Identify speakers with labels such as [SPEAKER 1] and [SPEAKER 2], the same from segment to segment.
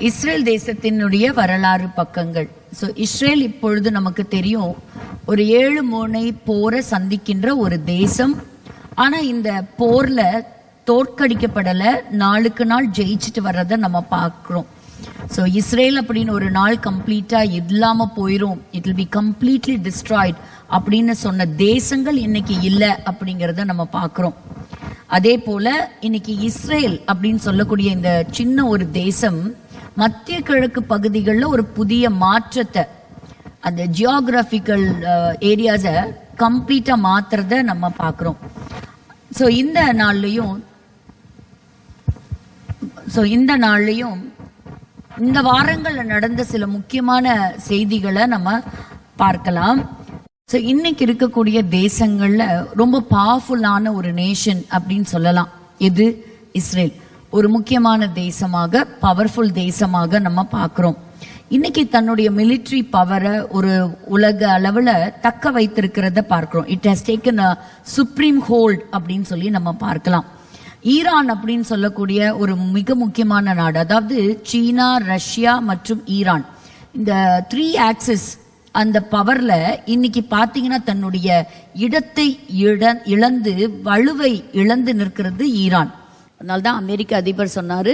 [SPEAKER 1] Israel தேசத்தினுடைய வரலாறு பக்கங்கள். இஸ்ரேல் இப்பொழுது நமக்கு தெரியும் ஒரு 7 முனை போரை சந்திக்கின்ற ஒரு தேசம். ஆனா இந்த போர்ல தோற்கடிக்கப்படல, நாளுக்கு நாள் ஜெயிச்சுட்டு வர்றத நம்ம பார்க்கிறோம். இஸ்ரேல் அப்படின்னு ஒரு நாள் கம்ப்ளீட்டா இல்லாம போயிரும், it will be completely destroyed அப்படின்னு சொன்ன தேசங்கள் இன்னைக்கு இல்லை அப்படிங்கிறத நம்ம பார்க்கிறோம். அதே போல இன்னைக்கு இஸ்ரேல் அப்படின்னு சொல்லக்கூடிய இந்த சின்ன ஒரு தேசம் மத்திய கிழக்கு பகுதிகளில் ஒரு புதிய மாற்றத்தை, அந்த ஜியோகிராபிக்கல் ஏரியாஸை கம்ப்ளீட்டா மாத்துறத நம்ம பார்க்கிறோம். இந்த நாள்லையும் இந்த வாரங்கள்ல நடந்த சில முக்கியமான செய்திகளை நம்ம பார்க்கலாம். இன்னைக்கு இருக்கக்கூடிய தேசங்கள்ல ரொம்ப பவர்ஃபுல்லான ஒரு நேஷன் அப்படின்னு சொல்லலாம். இது இஸ்ரேல் ஒரு முக்கியமான தேசமாக, பவர்ஃபுல் தேசமாக நம்ம பார்க்கிறோம். இன்னைக்கு தன்னுடைய மிலிட்ரி பவரை ஒரு உலக அளவுல தக்க வைத்திருக்கிறத பார்க்கிறோம். It has taken a supreme hold அப்படின்னு சொல்லி நம்ம பார்க்கலாம். ஈரான் அப்படின்னு சொல்லக்கூடிய ஒரு மிக முக்கியமான நாடு, அதாவது சீனா, ரஷ்யா மற்றும் ஈரான், இந்த 3 ஆக்சிஸ் அந்த பவர்ல இன்னைக்கு பாத்தீங்கன்னா தன்னுடைய இடத்தை இழந்து, வலுவை இழந்து நிற்கிறது ஈரான். அதனால்தான் அமெரிக்க அதிபர் சொன்னாரு,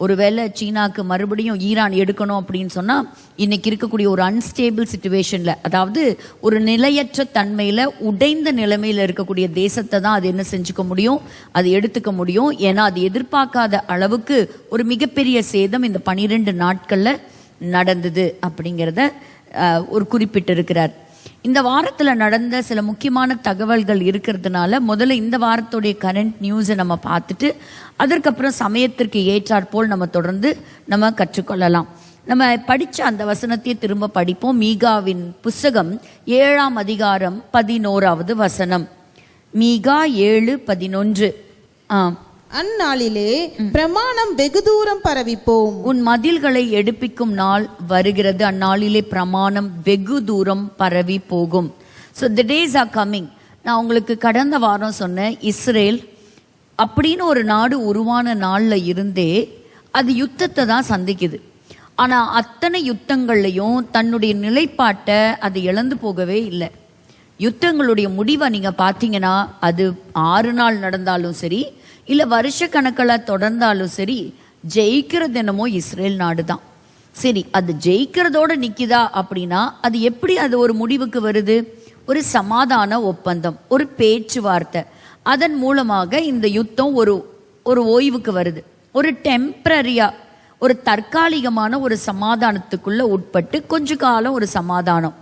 [SPEAKER 1] ஒருவேளை சீனாக்கு மறுபடியும் ஈரான் எடுக்கணும் அப்படின்னு சொன்னா இன்னைக்கு இருக்கக்கூடிய ஒரு அன்ஸ்டேபிள் சிச்சுவேஷன்ல, அதாவது ஒரு நிலையற்ற தன்மையில, உடைந்த நிலைமையில இருக்கக்கூடிய தேசத்தை தான் அது என்ன செஞ்சுக்க முடியும், அது எடுத்துக்க முடியும். ஏன்னா அது எதிர்பார்க்காத அளவுக்கு ஒரு மிகப்பெரிய சேதம் இந்த 12 நாட்கள்ல நடந்தது அப்படிங்கிறத ஒரு குறிப்பிட்டிருக்கிறார். இந்த வாரத்தில் நடந்த சில முக்கியமான தகவல்கள் இருக்கிறதுனால முதல்ல இந்த வாரத்துடைய கரண்ட் நியூஸை நம்ம பார்த்துட்டு அதற்கப்புறம் சமயத்திற்கு ஏற்றாற்போல் நம்ம தொடர்ந்து நம்ம கற்றுக்கொள்ளலாம். நம்ம படித்த அந்த வசனத்தை திரும்ப படிப்போம். மீகாவின் புஸ்தகம் 7ஆம் அதிகாரம் 11வது வசனம். மீகா 7:11.
[SPEAKER 2] அந்நாளிலே பிரமாணம் வெகு தூரம் பரவிப்போம்.
[SPEAKER 1] உன் மதில்களை எடுப்பிக்கும் நாள் வருகிறது, அந்நாளிலே பிரமாணம் வெகு தூரம் பரவி போகும். the days are coming. நான் உங்களுக்கு கடந்த வாரம் சொன்னேன், இஸ்ரேல் அப்படின்னு ஒரு நாடு உருவான நாள்ல இருந்தே அது யுத்தத்தை தான் சந்திக்குது. ஆனா அத்தனை யுத்தங்கள்லையும் தன்னுடைய நிலைப்பாட்டை அது இழந்து போகவே இல்லை. யுத்தங்களுடைய முடிவை நீங்க பார்த்தீங்கன்னா அது 6 நாள் நடந்தாலும் சரி, இல்லை வருஷ கணக்கில் தொடர்ந்தாலும் சரி, ஜெயிக்கிறது என்னமோ இஸ்ரேல் நாடு தான். சரி, அது ஜெயிக்கிறதோட நிற்கிதா அப்படின்னா அது எப்படி அது ஒரு முடிவுக்கு வருது? ஒரு சமாதான ஒப்பந்தம், ஒரு பேச்சுவார்த்தை, அதன் மூலமாக இந்த யுத்தம் ஒரு ஓய்வுக்கு வருது. ஒரு டெம்பரரியா, ஒரு தற்காலிகமான ஒரு சமாதானத்துக்குள்ள உட்பட்டு கொஞ்ச காலம் ஒரு சமாதானம்,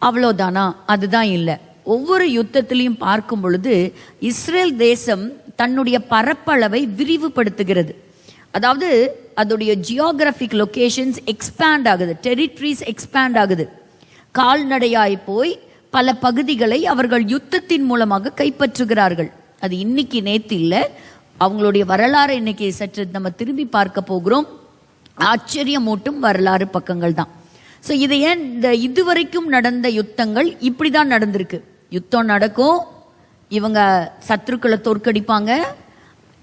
[SPEAKER 1] அவ்வளோதானா? அதுதான் இல்லை. ஒவ்வொரு யுத்தத்திலையும் பார்க்கும் பொழுது இஸ்ரேல் தேசம் தன்னுடைய பரப்பளவை விரிவுபடுத்துகிறது. அதாவது அதோடைய ஜியோகிராபிக் லொகேஷன்ஸ் எக்ஸ்பேண்ட் ஆகுது, டெரிட்டரிஸ் எக்ஸ்பேண்ட் ஆகுது. கால்நடையாய் போய் பல பகுதிகளை அவர்கள் யுத்தத்தின் மூலமாக கைப்பற்றுகிறார்கள். அது இன்னைக்கு நேத்து இல்லை, அவங்களுடைய வரலாறு இன்னைக்கு சற்று நம்ம திரும்பி பார்க்க போகிறோம். ஆச்சரியமூட்டும் வரலாறு பக்கங்கள் தான். இதை ஏன் இதுவரைக்கும் நடந்த யுத்தங்கள் இப்படிதான் நடந்திருக்கு. யுத்தம் நடக்கும், இவங்க சத்துருக்களை தோற்கடிப்பாங்க,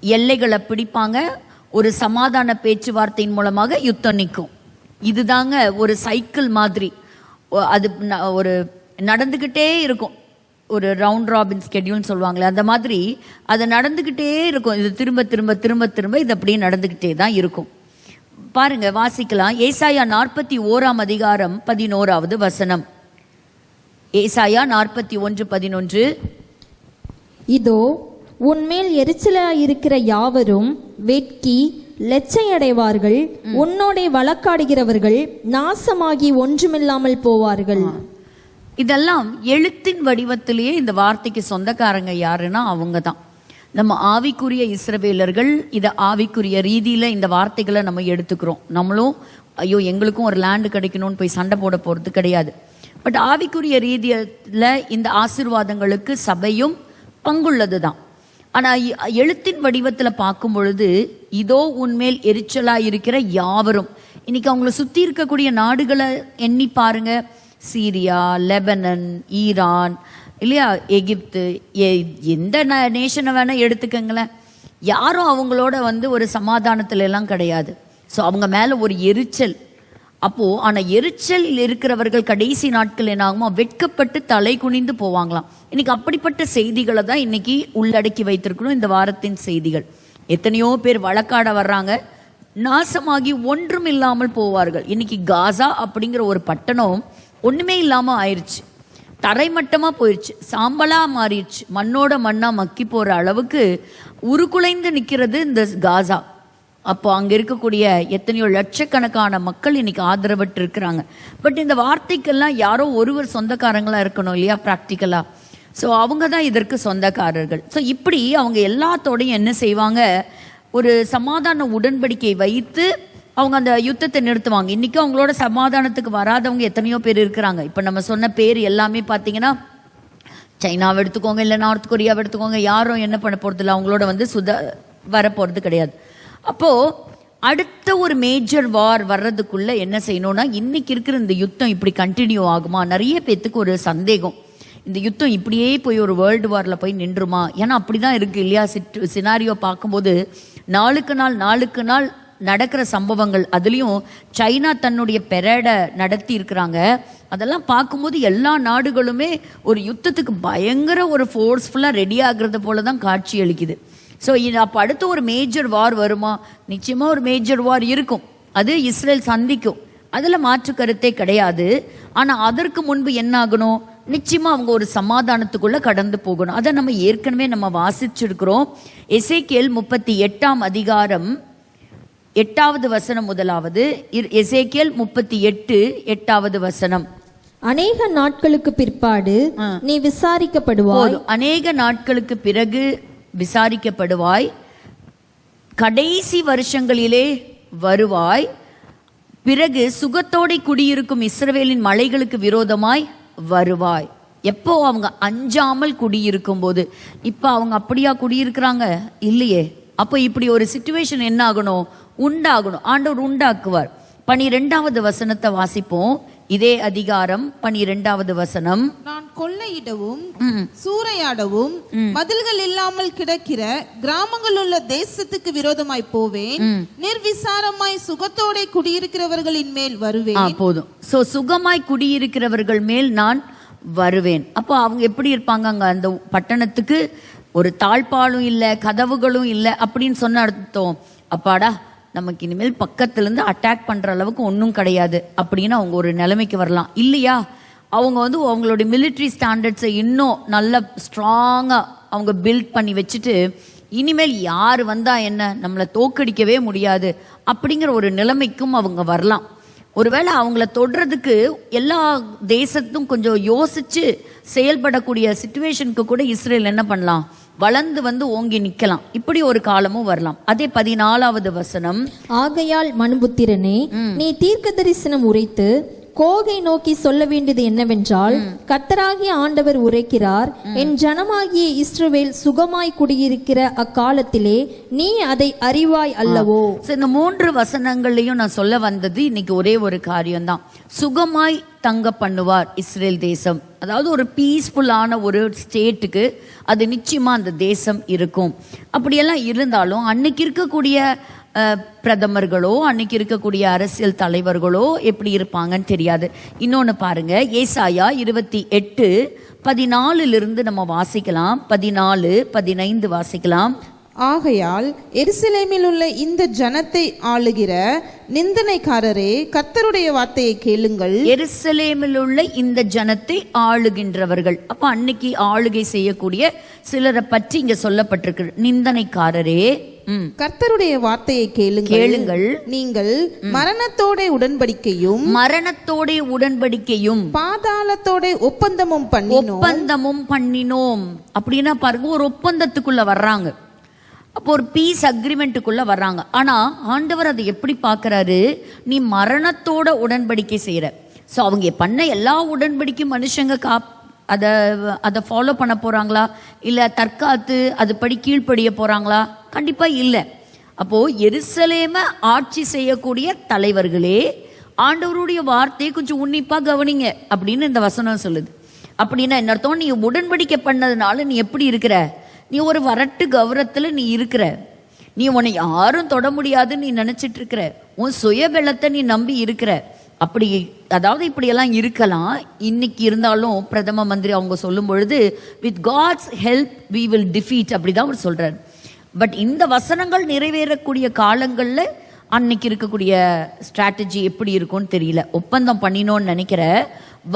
[SPEAKER 1] எல்லைகளை பிடிப்பாங்க, ஒரு சமாதான பேச்சுவார்த்தையின் மூலமாக யுத்தம் நிற்கும். இதுதாங்க ஒரு சைக்கிள் மாதிரி, அது ஒரு நடந்துக்கிட்டே இருக்கும். ஒரு ரவுண்ட் ராபின் ஸ்கெட்யூல்னு சொல்லுவாங்களே, அந்த மாதிரி அது நடந்துக்கிட்டே இருக்கும். இது திரும்ப திரும்ப திரும்ப திரும்ப இது அப்படியே நடந்துக்கிட்டே தான் இருக்கும். பாருங்க, வாசிக்கலாம். ஏசாயா 41ஆம் அதிகாரம் 11வது வசனம். ஏசாயா 41:11.
[SPEAKER 3] இதோ உன்மேல் எரிச்சலாயிருக்கிற யாவரும் வெட்கி லெச்சையடைவார்கள், உன்னோடே வழக்காடுகிறவர்கள் நாசமாகி ஒன்றுமில்லாமல் போவார்கள்.
[SPEAKER 1] இதெல்லாம் எழுத்தின் வடிவத்திலேயே இந்த வார்த்தைக்கு சொந்தக்காரங்க யாருன்னா அவங்க தான். நம்ம ஆவிக்குரிய இஸ்ரவேலர்கள் இதை ஆவிக்குரிய ரீதியில இந்த வார்த்தைகளை நம்ம எடுத்துக்கிறோம். நம்மளும் ஐயோ எங்களுக்கும் ஒரு லேண்டு கிடைக்கணும்னு போய் சண்டை போட போறது கிடையாது. பட் ஆவிக்குரிய ரீதியில இந்த ஆசீர்வாதங்களுக்கு சபையும் பங்குள்ளது தான். ஆனா எழுத்தின் வடிவத்துல பார்க்கும் பொழுது இதோ உன்மேல் எரிச்சலா இருக்கிற யாவரும், இன்னைக்கு அவங்களை சுத்தி இருக்கக்கூடிய நாடுகளை எண்ணி பாருங்க. சீரியா, லெபனன், ஈரான், இல்லையா, எகிப்து, எந்த நேஷனை வேணா எடுத்துக்கங்களேன், யாரும் அவங்களோட ஒரு சமாதானத்துல எல்லாம் கிடையாது. ஸோ அவங்க மேலே ஒரு எரிச்சல். அப்போது ஆனால் எரிச்சல் இருக்கிறவர்கள் கடைசி நாட்கள் என்ன ஆகுமோ, வெட்கப்பட்டு தலை குனிந்து போவாங்களாம். இன்னைக்கு அப்படிப்பட்ட செய்திகளை தான் இன்னைக்கு உள்ளடக்கி வைத்திருக்கணும் இந்த வாரத்தின் செய்திகள். எத்தனையோ பேர் வழக்காட வர்றாங்க, நாசமாகி ஒன்றும் இல்லாமல் போவார்கள். இன்னைக்கு காசா அப்படிங்கிற ஒரு பட்டணம் ஒன்றுமே இல்லாமல் ஆயிடுச்சு, தரைமட்டமாக போயிடுச்சு, சாம்பலாக மாறிடுச்சு, மண்ணோட மண்ணாக மக்கி போகிற அளவுக்கு உருக்குலைந்து நிற்கிறது இந்த காசா. அப்போ அங்கே இருக்கக்கூடிய எத்தனையோ லட்சக்கணக்கான மக்கள் இன்னைக்கு ஆதரவற்று இருக்கிறாங்க. பட் இந்த வார்த்தைக்கெல்லாம் யாரோ ஒருவர் சொந்தக்காரங்களாக இருக்கணும் இல்லையா, ப்ராக்டிக்கலாக. ஸோ அவங்க தான் இதற்கு சொந்தக்காரர்கள். ஸோ இப்படி அவங்க எல்லாத்தோடையும் என்ன செய்வாங்க, ஒரு சமாதான உடன்படிக்கை வைத்து அவங்க அந்த யுத்தத்தை நிறுத்துவாங்க. இன்றைக்கும் அவங்களோட சமாதானத்துக்கு வராதவங்க எத்தனையோ பேர் இருக்கிறாங்க. இப்போ நம்ம சொன்ன பேர் எல்லாமே பார்த்தீங்கன்னா, சைனாவை எடுத்துக்கோங்க, இல்லை நார்த் கொரியாவை எடுத்துக்கோங்க, யாரும் என்ன பண்ண போகிறது இல்லை, அவங்களோட வரப்போகிறது கிடையாது. அப்போது அடுத்த ஒரு மேஜர் வார் வர்றதுக்குள்ளே என்ன செய்யணும்னா, இன்றைக்கி இருக்கிற இந்த யுத்தம் இப்படி கண்டினியூ ஆகுமா? நிறைய பேர்த்துக்கு ஒரு சந்தேகம், இந்த யுத்தம் இப்படியே போய் ஒரு வேர்ல்டு வாரில் போய் நின்றுமா? ஏன்னா அப்படி தான் இருக்குது இல்லையா, சினாரியோ பார்க்கும்போது நாளுக்கு நாள் நடக்கிற சம்பவங்கள். அதுலேயும் சைனா தன்னுடைய பெரேடை நடத்தி இருக்கிறாங்க. அதெல்லாம் பார்க்கும்போது எல்லா நாடுகளுமே ஒரு யுத்தத்துக்கு பயங்கர ஒரு ஃபோர்ஸ்ஃபுல்லாக ரெடி ஆகுறது போல தான் காட்சி அளிக்குது. ஸோ அப்போ அடுத்த ஒரு மேஜர் வார் வருமா? நிச்சயமாக ஒரு மேஜர் வார் இருக்கும், அது இஸ்ரேல் சந்திக்கும், அதில் மாற்று கருத்தே கிடையாது. ஆனால் அதற்கு முன்பு என்ன ஆகணும், நிச்சயமாக அவங்க ஒரு சமாதானத்துக்குள்ளே கடந்து போகணும். அதை நம்ம ஏற்கனவே வாசிச்சிருக்கிறோம். எசேக்கியேல் 38 அதிகாரம் 8வது வசனம் முதலாவது. எசேக்கியேல் 38 8வது.
[SPEAKER 3] அநேக நாட்களுக்கு பிற்பாடு நீ விசாரிக்கப்படுவாய்.
[SPEAKER 1] அநேக நாட்களுக்கு பிறகு விசாரிக்கப்படுவாய், கடைசி வருஷங்களிலே வருவாய், பிறகு சுகத்தோടെ குடியிருக்கும் இஸ்ரவேலின் மலைகளுக்கு விரோதமாய் வருவாய். எப்போ அவங்க அஞ்சாமல் குடியிருக்கும் போது. இப்போ அவங்க அப்படியா குடியிருக்கிறாங்க? இல்லையே. அப்போ இப்படி ஒரு சிச்சுவேஷன் என்ன ஆகணும், உண்டாகணும், ஆண்டவர் உண்டாக்குவார். 12வது வசனத்தை வாசிப்போம். இதே அதிகாரம் 12வது வசனம்.
[SPEAKER 2] நான் கொள்ளையிடவும் சூறையாடவும் மதில்கள் இல்லாமல் கிடக்கிற கிராமங்கள் உள்ள தேசத்துக்கு விரோதமாய் போவேன், நிர்விசாரமாய் சுகத்தோட குடியிருக்கிறவர்களின் மேல் வருவேன்.
[SPEAKER 1] போதும். சோ சுகமாய் குடியிருக்கிறவர்கள் மேல் நான் வருவேன். அப்போ அவங்க எப்படி இருப்பாங்க, அங்க அந்த பட்டணத்துக்கு ஒரு தாழ்பாலும் இல்லை, கதவுகளும் இல்லை அப்படின்னு சொன்ன அர்த்தம், அப்பாடா நமக்கு இனிமேல் பக்கத்துலேருந்து அட்டாக் பண்ணுற அளவுக்கு ஒன்றும் கிடையாது அப்படின்னு அவங்க ஒரு நிலைமைக்கு வரலாம் இல்லையா. அவங்க அவங்களுடைய மிலிட்ரி ஸ்டாண்டர்ட்ஸை இன்னும் நல்ல ஸ்ட்ராங்காக அவங்க பில்ட் பண்ணி வச்சுட்டு, இனிமேல் யார் வந்தால் என்ன, நம்மளை தோக்கடிக்கவே முடியாது அப்படிங்கிற ஒரு நிலைமைக்கும் அவங்க வரலாம். ஒருவேளை அவங்கள தொடுறதுக்கு எல்லா தேசத்தும் கொஞ்சம் யோசிச்சு செயல்படக்கூடிய சிச்சுவேஷனுக்கு கூட இஸ்ரேல் என்ன பண்ணலாம், வளர்ந்து ஓங்கி நிக்கலாம். இப்படி ஒரு காலமும் வரலாம். அதே 14வது வசனம்.
[SPEAKER 3] ஆகையால் மனுபுத்திரனே, நீ தீர்க்க தரிசனம் உரைத்து கோகை நோக்கி சொல்ல வேண்டியது என்னவென்றால், கர்த்தராகிய ஆண்டவர் உரைக்கிறார், என் ஜனமாகிய இஸ்ரவேல் சுகமாய் குடியிருக்கிற அக்காலத்திலே நீ அதை அறிவாய் அல்லவோ.
[SPEAKER 1] இந்த 3 வசனங்கள்லையும் நான் சொல்ல வந்தது இன்னைக்கு ஒரே ஒரு காரியம்தான். சுகமாய் தங்க பண்ணுவார் இஸ்ரேல் தேசம். அதாவது ஒரு பீஸ்ஃபுல்லான ஒரு ஸ்டேட்டுக்கு அது நிச்சயமா அந்த தேசம் இருக்கும். அப்படியெல்லாம் இருந்தாலும் அன்னைக்கு இருக்கக்கூடிய பிரதமர்களோ அன்னைக்கு இருக்கக்கூடிய அரசியல் தலைவர்களோ எப்படி இருப்பாங்கன்னு தெரியாது. இன்னொன்று பாருங்க, ஏசாயா 28:14 நம்ம வாசிக்கலாம். 14-15 வாசிக்கலாம்.
[SPEAKER 2] ஆகையால் எருசலேமில் உள்ள இந்த ஜனத்தை ஆளுகிற நிந்தனைக்காரரே, கர்த்தருடைய வார்த்தையை கேளுங்கள்.
[SPEAKER 1] எருசலேமில் உள்ள இந்த ஜனத்தை ஆளுகின்றவர்கள், அப்ப அன்னைக்கு ஆளுகை செய்யக்கூடிய சிலரை பற்றி இங்க சொல்லப்பட்டிருக்கு. நிந்தனைக்காரரே,
[SPEAKER 2] கர்த்தருடைய வார்த்தையை கேளுங்கள். நீங்கள் மரணத்தோட உடன்படிக்கையும் பாதாளத்தோட ஒப்பந்தமும் பண்ணினோம் அப்படின்னா பாருங்க, ஒரு ஒப்பந்தத்துக்குள்ள வர்றாங்க. அப்போ ஒரு பீஸ் அக்ரிமெண்ட்டுக்குள்ள வர்றாங்க. ஆனா ஆண்டவர் அதை எப்படி பார்க்கறாரு, நீ மரணத்தோட உடன்படிக்கை செய்யற. ஸோ அவங்க பண்ண எல்லா உடன்படிக்கையும் மனுஷங்க அதை ஃபாலோ பண்ண போறாங்களா, இல்லை தற்காத்து அதுபடி கீழ்ப்படிய போறாங்களா? கண்டிப்பா இல்லை. அப்போ எருசலேமை ஆட்சி செய்யக்கூடிய தலைவர்களே, ஆண்டவருடைய வார்த்தையை கொஞ்சம் உன்னிப்பா கவனிங்க அப்படின்னு இந்த வசனம் சொல்லுது. அப்படின்னா என்ன அர்த்தம், நீ உடன்படிக்கை பண்ணதுனால நீ எப்படி இருக்கிற, நீ ஒரு வரட்டு கௌரவத்தில் நீ இருக்கிற,
[SPEAKER 1] நீ உன்னை யாரும் தொட முடியாதுன்னு நீ நினைச்சிட்டு இருக்கிற, உன் சுயபலத்தை நீ நம்பி இருக்கிற. அப்படி அதாவது இப்படியெல்லாம் இருக்கலாம். இன்னைக்கு இருந்தாலும் பிரதம மந்திரி அவங்க சொல்லும் பொழுது with God's help we will defeat அப்படிதான் அவர் சொல்றாரு. பட் இந்த வசனங்கள் நிறைவேறக்கூடிய காலங்கள்ல அன்னைக்கு இருக்கக்கூடிய ஸ்ட்ராட்டஜி எப்படி இருக்கும்னு தெரியல. ஒப்பந்தம் பண்ணினோன்னு நினைக்கிற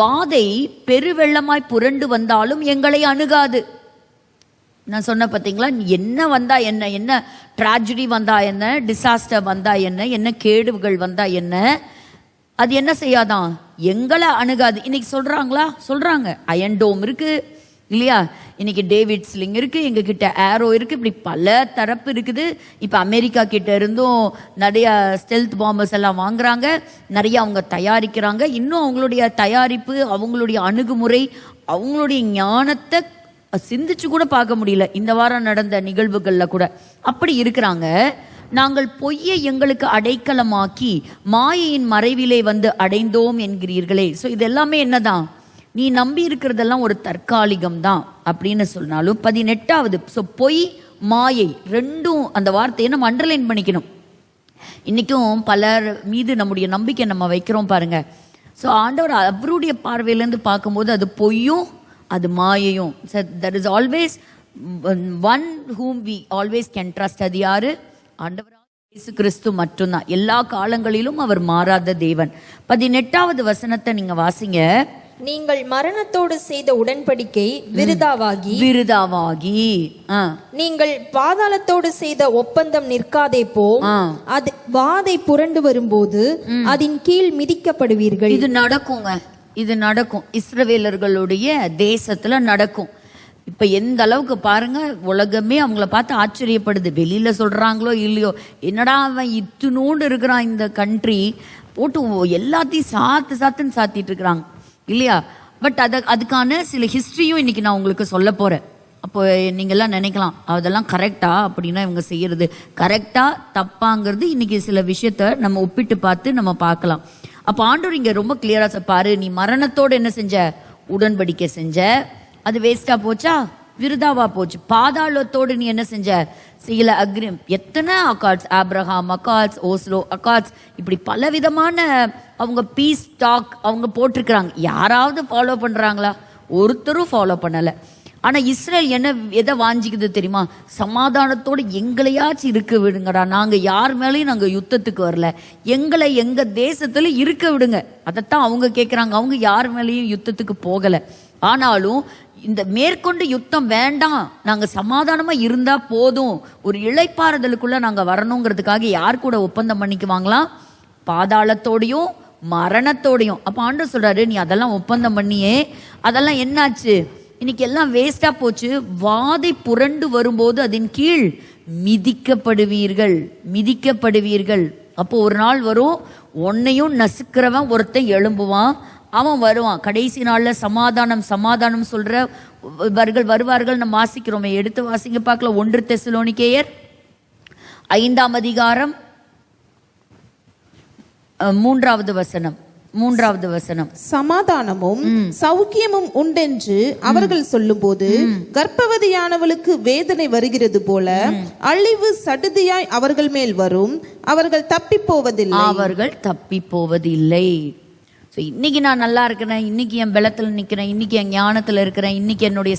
[SPEAKER 1] வாதை பெருவெள்ளமாய் புரண்டு வந்தாலும் எங்களை அணுகாது. நான் சொன்ன பார்த்தீங்களா, என்ன வந்தா என்ன, என்ன ட்ராஜடி வந்தா என்ன, டிசாஸ்டர் வந்தா என்ன, என்ன கேடுகள் வந்தா என்ன, அது என்ன செய்யாதான், எங்களை அணுகாது. இன்னைக்கு சொல்றாங்களா? சொல்றாங்க. அயன் டோம் இருக்கு இல்லையா, இன்னைக்கு டேவிட் ஸ்லிங் இருக்கு, எங்க கிட்ட ஏரோ இருக்கு, இப்படி பல தரப்பு இருக்குது. இப்ப அமெரிக்கா கிட்ட இருந்தும் நிறைய ஸ்டெல்த் பாம்பர்ஸ் எல்லாம் வாங்குறாங்க, நிறைய அவங்க தயாரிக்கிறாங்க. இன்னும் அவங்களுடைய தயாரிப்பு, அவங்களுடைய அணுகுமுறை, அவங்களுடைய ஞானத்தை சிந்திச்சு கூட பார்க்க முடியல இந்த வாரம் நடந்த நிகழ்வுகள்ல கூட. அப்படி இருக்கிறாங்க. நாங்கள் பொய்யை எங்களுக்கு அடைக்கலமாக்கி மாயையின் மறைவிலே வந்து அடைந்தோம் என்கிறீர்களே. ஸோ இது எல்லாமே என்னதான், நீ நம்பி இருக்கிறதெல்லாம் ஒரு தற்காலிகம் தான் அப்படின்னு சொன்னாலும் 18வது. ஸோ பொய் மாயை ரெண்டும், அந்த வார்த்தையை நம்ம அண்டர்லைன் பண்ணிக்கணும். இன்னைக்கும் பலர் மீது நம்முடைய நம்பிக்கை நம்ம வைக்கிறோம் பாருங்க. ஸோ ஆண்டவர் அவருடைய பார்வையிலேருந்து பார்க்கும்போது அது பொய்யும் அது மாயையும். there is always one whom we always can trust. அது யாரு? ஆண்டவராகிய இயேசு கிறிஸ்து மட்டும்தான். எல்லா காலங்களிலும் அவர் மாறாத தேவன். 18வது வசனத்தை நீங்க வாசிங்க.
[SPEAKER 3] நீங்கள் மரணத்தோடு செய்த உடன்படிக்கை விருதாவாகி நீங்கள் பாதாளத்தோடு செய்த ஒப்பந்தம் நிற்காதே போம். அது வாதை புரண்டு வரும்போது அதன் கீழ் மிதிக்கப்படுவீர்கள்.
[SPEAKER 1] இது நடக்குங்க, இது நடக்கும். இஸ்ரவேலர்களுடைய தேசத்துல நடக்கும். இப்ப எந்த அளவுக்கு பாருங்க, உலகமே அவங்கள பார்த்து ஆச்சரியப்படுது. வெளியில சொல்றாங்களோ இல்லையோ, என்னடா அவன் இத்துணூண்டு இருக்கிறான் இந்த கண்ட்ரி, போட்டு எல்லாத்தையும் சாத்துன்னு சாத்திட்டு இருக்கிறாங்க இல்லையா. பட் அதுக்கான சில ஹிஸ்டரியும் இன்னைக்கு நான் உங்களுக்கு சொல்ல போறேன். அப்போ நீங்க எல்லாம் நினைக்கலாம், அதெல்லாம் கரெக்டா, அப்படின்னா இவங்க செய்யறது கரெக்டா தப்பாங்கிறது இன்னைக்கு சில விஷயத்த நம்ம ஒப்பிட்டு பார்த்து நம்ம பார்க்கலாம். அப்ப ஆண்டவர் இங்க ரொம்ப கிளியரா பாரு, நீ மரணத்தோடு என்ன செஞ்ச, உடன்படிக்கை செஞ்ச, அது வேஸ்டா போச்சா, விருதாவா போச்சு. பாதாளத்தோடு நீ என்ன செஞ்ச, சில எத்தனை accords, Abraham accords, Oslo accords, இப்படி பல விதமான அவங்க பீஸ் டாக் அவங்க போட்டிருக்கிறாங்க. யாராவது ஃபாலோ பண்றாங்களா? ஒருத்தரும் ஃபாலோ பண்ணல. ஆனா இஸ்ரேல் எதை வாஞ்சிக்குது தெரியுமா? சமாதானத்தோடு எங்களையாச்சும் இருக்க விடுங்கடா, நாங்க யார் மேலேயும் நாங்க யுத்தத்துக்கு வரல, எங்களை எங்க தேசத்துல இருக்க விடுங்க, அதைத்தான் அவங்க கேட்குறாங்க. அவங்க யார் மேலேயும் யுத்தத்துக்கு போகல. ஆனாலும் இந்த மேற்கொண்டு யுத்தம் வேண்டாம், நாங்க சமாதானமா இருந்தா போதும், ஒரு இளைப்பாறுதலுக்குள்ள நாங்க வரணுங்கிறதுக்காக யார் கூட ஒப்பந்தம் பண்ணிக்குவாங்களாம்? பாதாளத்தோடையும் மரணத்தோடையும். அப்ப ஆண்டவர் சொல்றாரு, நீ அதெல்லாம் ஒப்பந்தம் பண்ணியே அதெல்லாம் என்னாச்சு, இன்னைக்கு எல்லாம் வேஸ்டா போச்சு. வாதை புரண்டு வரும்போது அதன் கீழ் மிதிக்கப்படுவீர்கள். அப்போ ஒரு நாள் வரும், உன்னையும் நசுக்கிறவன் ஒருத்தன் எழும்புவான், அவன் வருவான். கடைசி நாள்ல சமாதானம் சொல்றவர்கள் வருவார்கள். நம்ம வாசிக்கிறோமே, எடுத்து வாசிங்க பார்க்கல. 1 தெசலோனிக்கேயர் 5ஆம் அதிகாரம் 3வது வசனம்.
[SPEAKER 2] சமாதானமும் சௌக்கியமும் உண்டென்று அவர்கள் சொல்லும்போது கர்ப்பவதியானவளுக்கு வேதனை வருகிறது போல அழிவு சடுதியாய் அவர்கள் மேல் வரும், அவர்கள் தப்பி போவதில்லை. இன்னைக்கு நான் நல்லா இருக்கிறேன், இன்னைக்கு என் பலத்துல நிக்கிறேன், இன்னைக்கு என் ஞானத்துல இருக்கிறேன், இன்னைக்கு என்னுடைய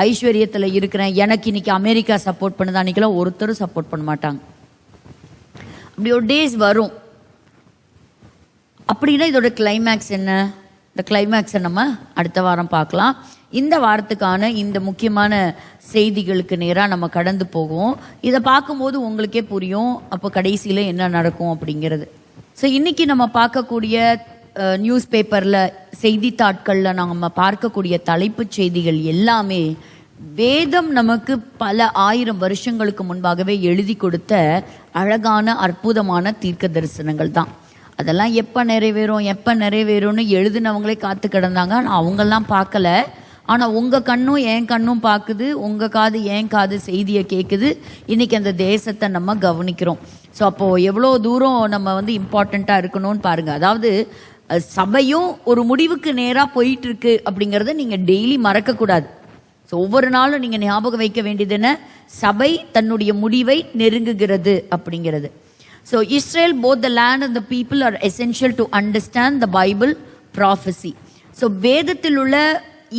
[SPEAKER 2] ஐஸ்வர்யத்துல இருக்கிறேன், எனக்கு இன்னைக்கு அமெரிக்கா சப்போர்ட் பண்ணுது, அன்னைக்கெல்லாம் ஒருத்தரும் சப்போர்ட் பண்ண மாட்டாங்க. அப்படி ஒரு டேஸ் வரும். அப்படின்னா இதோட கிளைமேக்ஸ் என்ன? இந்த கிளைமேக்ஸை நம்ம அடுத்த வாரம் பார்க்கலாம். இந்த வாரத்துக்கான இந்த முக்கியமான செய்திகளுக்கு நேராக நம்ம கடந்து போவோம். இதை பார்க்கும்போது உங்களுக்கே புரியும் அப்போ கடைசியில் என்ன நடக்கும் அப்படிங்கிறது. ஸோ இன்னைக்கு நம்ம பார்க்கக்கூடிய நியூஸ் பேப்பரில், செய்தித்தாட்களில் நம்ம பார்க்கக்கூடிய தலைப்புச் செய்திகள் எல்லாமே வேதம் நமக்கு பல 1000 வருஷங்களுக்கு முன்பாகவே எழுதி கொடுத்த அழகான அற்புதமான தீர்க்க தரிசனங்கள் தான். அதெல்லாம் எப்போ நிறைவேறும்னு எழுதினவங்களே காத்து கிடந்தாங்க. ஆனால் அவங்கெல்லாம் பார்க்கல. ஆனால் உங்கள் கண்ணும் என் கண்ணும் பார்க்குது, உங்கள் காது என் காது செய்தியை கேட்குது. இன்னைக்கு அந்த தேசத்தை நம்ம கவனிக்கிறோம். ஸோ அப்போது எவ்வளோ தூரம் நம்ம இம்பார்ட்டண்ட்டாக இருக்கணும்னு பாருங்கள். அதாவது சபையும் ஒரு முடிவுக்கு நேராக போயிட்டு இருக்கு அப்படிங்கிறத நீங்கள் டெய்லி மறக்கக்கூடாது.
[SPEAKER 1] ஸோ ஒவ்வொரு நாளும் நீங்கள் ஞாபகம் வைக்க வேண்டியது என்ன? சபை தன்னுடைய முடிவை நெருங்குகிறது அப்படிங்கிறது. So Israel, both the land and the people are essential to understand the Bible prophecy. So வேதத்தில் உள்ள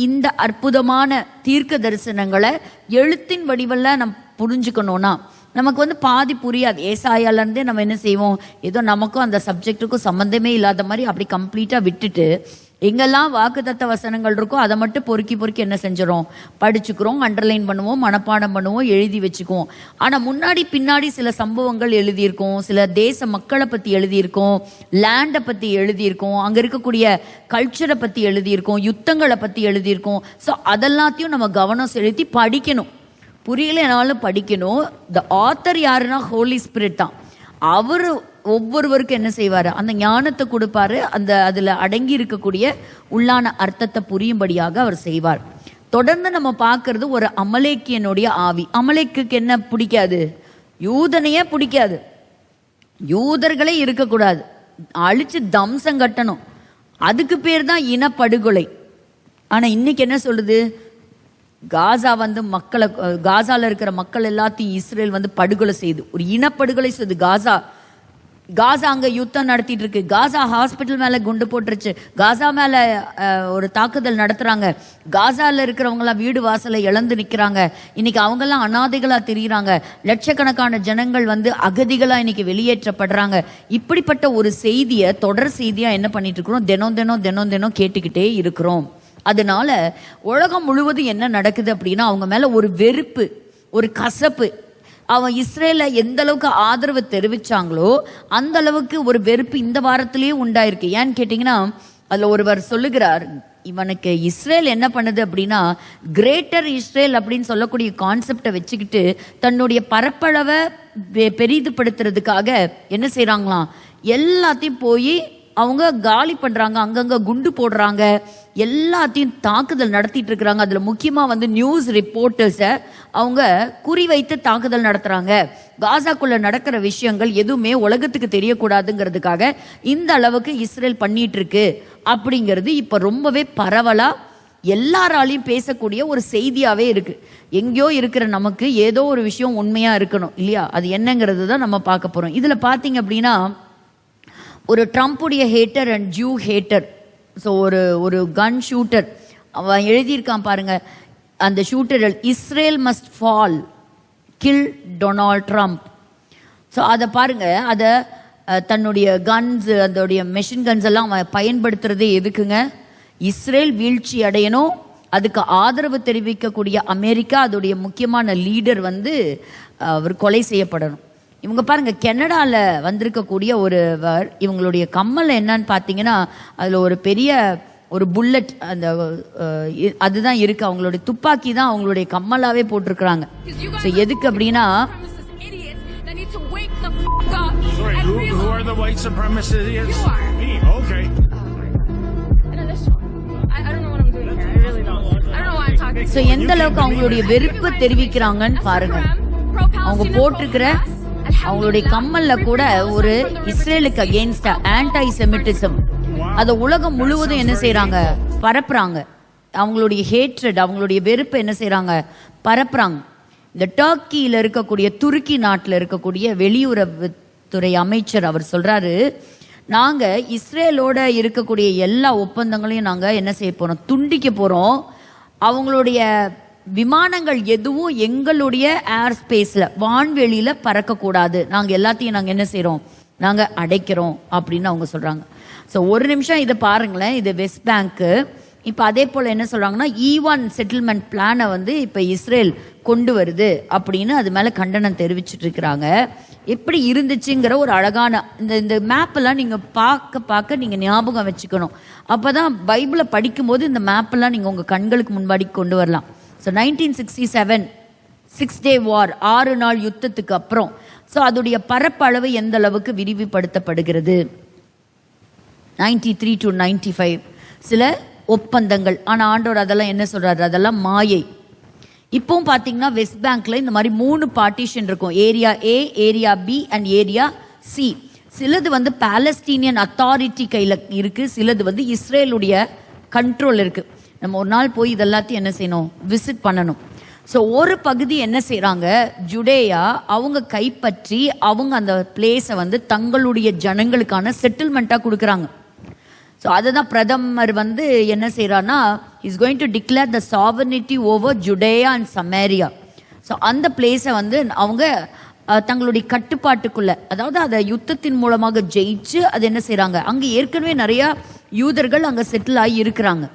[SPEAKER 1] இந்த அற்புதமான தீர்க்க தரிசனங்களை எழுத்தின் வடிவில் நம்ம புரிஞ்சுக்கணும்னா நமக்கு வந்து பாதி புரியாது. ஏசாயாலேருந்தே நம்ம என்ன செய்வோம், ஏதோ நமக்கும் அந்த சப்ஜெக்டுக்கும் சம்மந்தமே இல்லாத மாதிரி அப்படி கம்ப்ளீட்டாக விட்டுட்டு எங்கெல்லாம் வாக்குத்தத்த வசனங்கள் இருக்கோ அதை மட்டும் பொறுக்கி என்ன செஞ்சிடும், படிச்சுக்கிறோம், அண்டர்லைன் பண்ணுவோம், மனப்பாடம் பண்ணுவோம், எழுதி வச்சுக்குவோம். ஆனால் முன்னாடி பின்னாடி சில சம்பவங்கள் எழுதியிருக்கோம், சில தேச மக்களை பற்றி எழுதியிருக்கோம், லேண்டை பற்றி எழுதியிருக்கோம், அங்கே இருக்கக்கூடிய கல்ச்சரை பற்றி எழுதியிருக்கோம், யுத்தங்களை பற்றி எழுதியிருக்கோம். ஸோ அதெல்லாத்தையும் நம்ம கவனம் செலுத்தி படிக்கணும். புரியலனாலும் படிக்கணும். த ஆத்தர் யாருன்னா ஹோலி ஸ்பிரிட் தான். அவர் ஒவ்வொருவருக்கும் என்ன செய்வார், அந்த ஞானத்தை கொடுப்பாரு, அந்த அதில் அடங்கி இருக்கக்கூடிய உள்ளான அர்த்தத்தை புரியும்படியாக அவர் செய்வார். தொடர்ந்து நம்ம பார்க்கறது ஒரு அமலேக்கியனுடைய ஆவி. அமலேக்குக்கு என்ன பிடிக்காது? யூதனையே பிடிக்காது, யூதர்களே இருக்கக்கூடாது, அழிச்சு தம்சம் கட்டணும். அதுக்கு பேர் தான் இனப்படுகொலை. ஆனால் இன்னைக்கு என்ன சொல்லுது, காசா வந்து மக்களை, காசால இருக்கிற மக்கள் எல்லாத்தையும் இஸ்ரேல் வந்து படுகொலை செய்து, ஒரு இனப்படுகொலை செய்து. காசா அங்கே யுத்தம் நடத்திட்டு இருக்கு. காசா ஹாஸ்பிட்டல் மேலே குண்டு போட்டுருச்சு. காசா மேலே ஒரு தாக்குதல் நடத்துகிறாங்க. காசாவில் இருக்கிறவங்களாம் வீடு வாசலை இழந்து நிற்கிறாங்க. இன்னைக்கு அவங்கெல்லாம் அனாதைகளாக தெரியுறாங்க. லட்சக்கணக்கான ஜனங்கள் வந்து அகதிகளாக இன்னைக்கு வெளியேற்றப்படுறாங்க. இப்படிப்பட்ட ஒரு செய்தியை தொடர் செய்தியாக என்ன பண்ணிட்டு இருக்கிறோம், தினம் கேட்டுக்கிட்டே இருக்கிறோம். அதனால உலகம் முழுவதும் என்ன நடக்குது அப்படின்னா, அவங்க மேலே ஒரு வெறுப்பு, ஒரு கசப்பு. அவன் இஸ்ரேல எந்த அளவுக்கு ஆதரவு தெரிவிச்சாங்களோ அந்த அளவுக்கு ஒரு வெறுப்பு இந்த வாரத்திலேயே உண்டாயிருக்கு. ஏன்னு கேட்டிங்கன்னா, அதில் ஒருவர் சொல்லுகிறார், இவனுக்கு இஸ்ரேல் என்ன பண்ணுது அப்படின்னா, கிரேட்டர் இஸ்ரேல் அப்படின்னு சொல்லக்கூடிய கான்செப்டை வச்சுக்கிட்டு தன்னுடைய பரப்பளவை பெரிதுபடுத்துறதுக்காக என்ன செய்கிறாங்களாம், எல்லாத்தையும் போய் அவங்க காலி பண்ணுறாங்க, அங்கங்கே குண்டு போடுறாங்க, எல்லாத்தையும் தாக்குதல் நடத்திட்டு இருக்கிறாங்க. அதில் முக்கியமாக வந்து நியூஸ் ரிப்போர்ட்டர்ஸை அவங்க குறிவைத்து தாக்குதல் நடத்துகிறாங்க. காசாக்குள்ளே நடக்கிற விஷயங்கள் எதுவுமே உலகத்துக்கு தெரியக்கூடாதுங்கிறதுக்காக இந்த அளவுக்கு இஸ்ரேல் பண்ணிட்டு இருக்கு அப்படிங்கிறது இப்போ ரொம்பவே பரவலாக எல்லாராலையும் பேசக்கூடிய ஒரு செய்தியாகவே இருக்குது. எங்கேயோ இருக்கிற நமக்கு ஏதோ ஒரு விஷயம் உண்மையாக இருக்கணும் இல்லையா, அது என்னங்கிறது தான் நம்ம பார்க்க போகிறோம். இதில் பார்த்தீங்க அப்படின்னா, ஒரு ட்ரம்ப்புடைய hater and Jew hater, so ஒரு கன் ஷூட்டர், அவன் எழுதியிருக்கான் பாருங்க, அந்த shooter, Israel must fall, kill Donald Trump. So அதை பாருங்க, அதை தன்னுடைய கன்ஸ், அதோடைய மெஷின் கன்ஸ் எல்லாம் அவன் பயன்படுத்துறது எதுக்குங்க, இஸ்ரேல் வீழ்ச்சி அடையணும், அதுக்கு ஆதரவு தெரிவிக்கக்கூடிய அமெரிக்கா, அதோடைய முக்கியமான லீடர் வந்து அவர் கொலை செய்யப்படணும். இவங்க பாருங்க, கனடாவில் வந்திருக்கக்கூடிய ஒருவர், இவங்களுடைய கம்மல் என்னன்னு பார்த்தீங்கன்னா, அதில் ஒரு பெரிய ஒரு புல்லட், அந்த அதுதான் இருக்கு, அவங்களுடைய துப்பாக்கி தான் அவங்களுடைய கம்மலாவே போட்டிருக்கிறாங்க. ஸோ எதுக்கு அப்படின்னா, ஸோ எந்த அளவுக்கு அவங்களுடைய வெறுப்பு தெரிவிக்கிறாங்கன்னு பாருங்க. அவங்க போட்டிருக்கிற அவங்களுடைய கம்மல்ல கூட ஒரு இஸ்ரேலுக்கு அகெயின்ஸ்டா ஆன்டை செமிட்டிசம், அதை உலகம் முழுவதும் என்ன செய்யறாங்க, பரப்புறாங்க. அவங்களுடைய ஹேட்ரட், அவங்களுடைய வெறுப்பை என்ன செய்யறாங்க, பரப்புறாங்க. இந்த டர்க்கியில் இருக்கக்கூடிய, துருக்கி நாட்டில் இருக்கக்கூடிய வெளியுறவுத்துறை அமைச்சர் அவர் சொல்றாரு, நாங்க இஸ்ரேலோட இருக்கக்கூடிய எல்லா ஒப்பந்தங்களையும் நாங்க என்ன செய்ய போறோம், துண்டிக்க போறோம். அவங்களுடைய விமானங்கள் எதுவும் எங்களுடைய ஏர் ஸ்பேஸில், வான்வெளியில் பறக்கக்கூடாது, நாங்கள் எல்லாத்தையும் நாங்கள் என்ன செய்கிறோம், நாங்கள் அடைக்கிறோம் அப்படின்னு அவங்க சொல்கிறாங்க. ஸோ ஒரு நிமிஷம் இதை பாருங்களேன், இது வெஸ்ட் பேங்க்கு. இப்போ அதே போல் என்ன சொல்கிறாங்கன்னா, E1 செட்டில்மெண்ட் பிளானை வந்து இப்போ இஸ்ரேல் கொண்டு வருது அப்படின்னு அது மேலே கண்டனம் தெரிவிச்சுட்டு இருக்கிறாங்க. எப்படி இருந்துச்சுங்கிற ஒரு அழகான இந்த மேப்பெல்லாம் நீங்கள் பார்க்க நீங்கள் ஞாபகம் வச்சுக்கணும். அப்போ தான் பைபிளை படிக்கும்போது இந்த மேப்பெல்லாம் நீங்கள் உங்கள் கண்களுக்கு முன்பாடி கொண்டு வரலாம். ஸோ 1967 6 Day War, 6 நாள் யுத்தத்துக்கு அப்புறம், ஸோ அதோடைய பரப்பளவு எந்த அளவுக்கு விரிவுபடுத்தப்படுகிறது. 93 to 95 சில ஒப்பந்தங்கள். ஆனால் ஆண்டவர் அதெல்லாம் என்ன சொல்றாரு, அதெல்லாம் மாயை. இப்போவும் பார்த்தீங்கன்னா வெஸ்ட் பேங்க்ல இந்த மாதிரி 3 பார்ட்டிஷன் இருக்கும், area A, area B and area C. சிலது வந்து பாலஸ்தீனியன் அத்தாரிட்டி கையில் இருக்கு, சிலது வந்து இஸ்ரேலுடைய கண்ட்ரோல் இருக்கு. நம்ம ஒரு நாள் போய் இதெல்லாத்தையும் என்ன செய்யணும், விசிட் பண்ணணும். ஸோ ஒரு பகுதி என்ன செய்கிறாங்க, ஜுடேயா அவங்க கைப்பற்றி அவங்க அந்த பிளேஸை வந்து தங்களுடைய ஜனங்களுக்கான செட்டில்மெண்ட்டாக கொடுக்குறாங்க. ஸோ அதை தான் பிரதமர் வந்து என்ன செய்கிறான்னா, is going to declare the sovereignty over Judea and Samaria. So அந்த பிளேஸை வந்து அவங்க தங்களுடைய கட்டுப்பாட்டுக்குள்ள, அதாவது அதை யுத்தத்தின் மூலமாக ஜெயிச்சு அது என்ன செய்கிறாங்க, அங்கே ஏற்கனவே நிறையா யூதர்கள் அங்கே செட்டில் ஆகி இருக்கிறாங்க.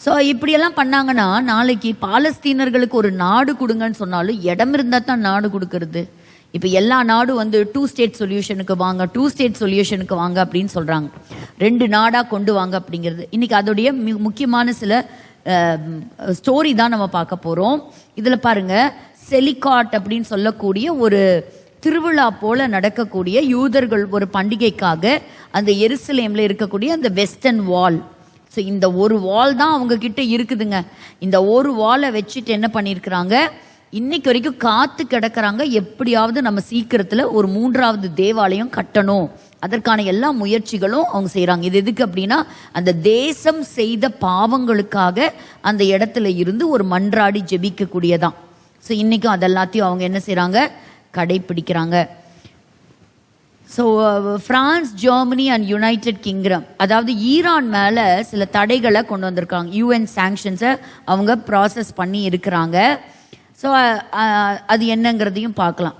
[SPEAKER 1] ஸோ இப்படியெல்லாம் பண்ணாங்கன்னா நாளைக்கு பாலஸ்தீனர்களுக்கு ஒரு நாடு கொடுங்கன்னு சொன்னாலும் இடம் இருந்தால் தான் நாடு கொடுக்கறது. இப்போ எல்லா நாடும் வந்து 2 ஸ்டேட் சொல்யூஷனுக்கு வாங்க, 2 ஸ்டேட் சொல்யூஷனுக்கு வாங்க அப்படின்னு சொல்கிறாங்க. 2 நாடாக கொண்டு வாங்க அப்படிங்கிறது. இன்றைக்கி அதோடைய முக்கியமான சில ஸ்டோரி தான் நம்ம பார்க்க போகிறோம். இதில் பாருங்கள், செலிகாட் அப்படின்னு சொல்லக்கூடிய ஒரு திருவிழா போல நடக்கக்கூடிய யூதர்கள் ஒரு பண்டிகைக்காக அந்த எருசலேமில் இருக்கக்கூடிய அந்த வெஸ்டர்ன் வால், ஸோ இந்த ஒரு வால் தான் அவங்க கிட்ட இருக்குதுங்க. இந்த ஒரு வாலை வச்சுட்டு என்ன பண்ணியிருக்கிறாங்க, இன்னைக்கு வரைக்கும் காத்து கிடக்கிறாங்க, எப்படியாவது நம்ம சீக்கிரத்தில் ஒரு 3வது தேவாலயம் கட்டணும், அதற்கான எல்லா முயற்சிகளும் அவங்க செய்கிறாங்க. இது எதுக்கு அப்படின்னா, அந்த தேசம் செய்த பாவங்களுக்காக அந்த இடத்துல இருந்து ஒரு மன்றாடி ஜெபிக்கக்கூடியதான். ஸோ இன்றைக்கும் அதெல்லாத்தையும் அவங்க என்ன செய்கிறாங்க, கடைப்பிடிக்கிறாங்க. So France, Germany and United Kingdom, அதாவது ஈரான் மேலே சில தடைகளை கொண்டு வந்திருக்காங்க. யூஎன் சாங்ஷன்ஸை அவங்க ப்ராசஸ் பண்ணி இருக்கிறாங்க. ஸோ அது என்னங்கிறதையும் பார்க்கலாம்.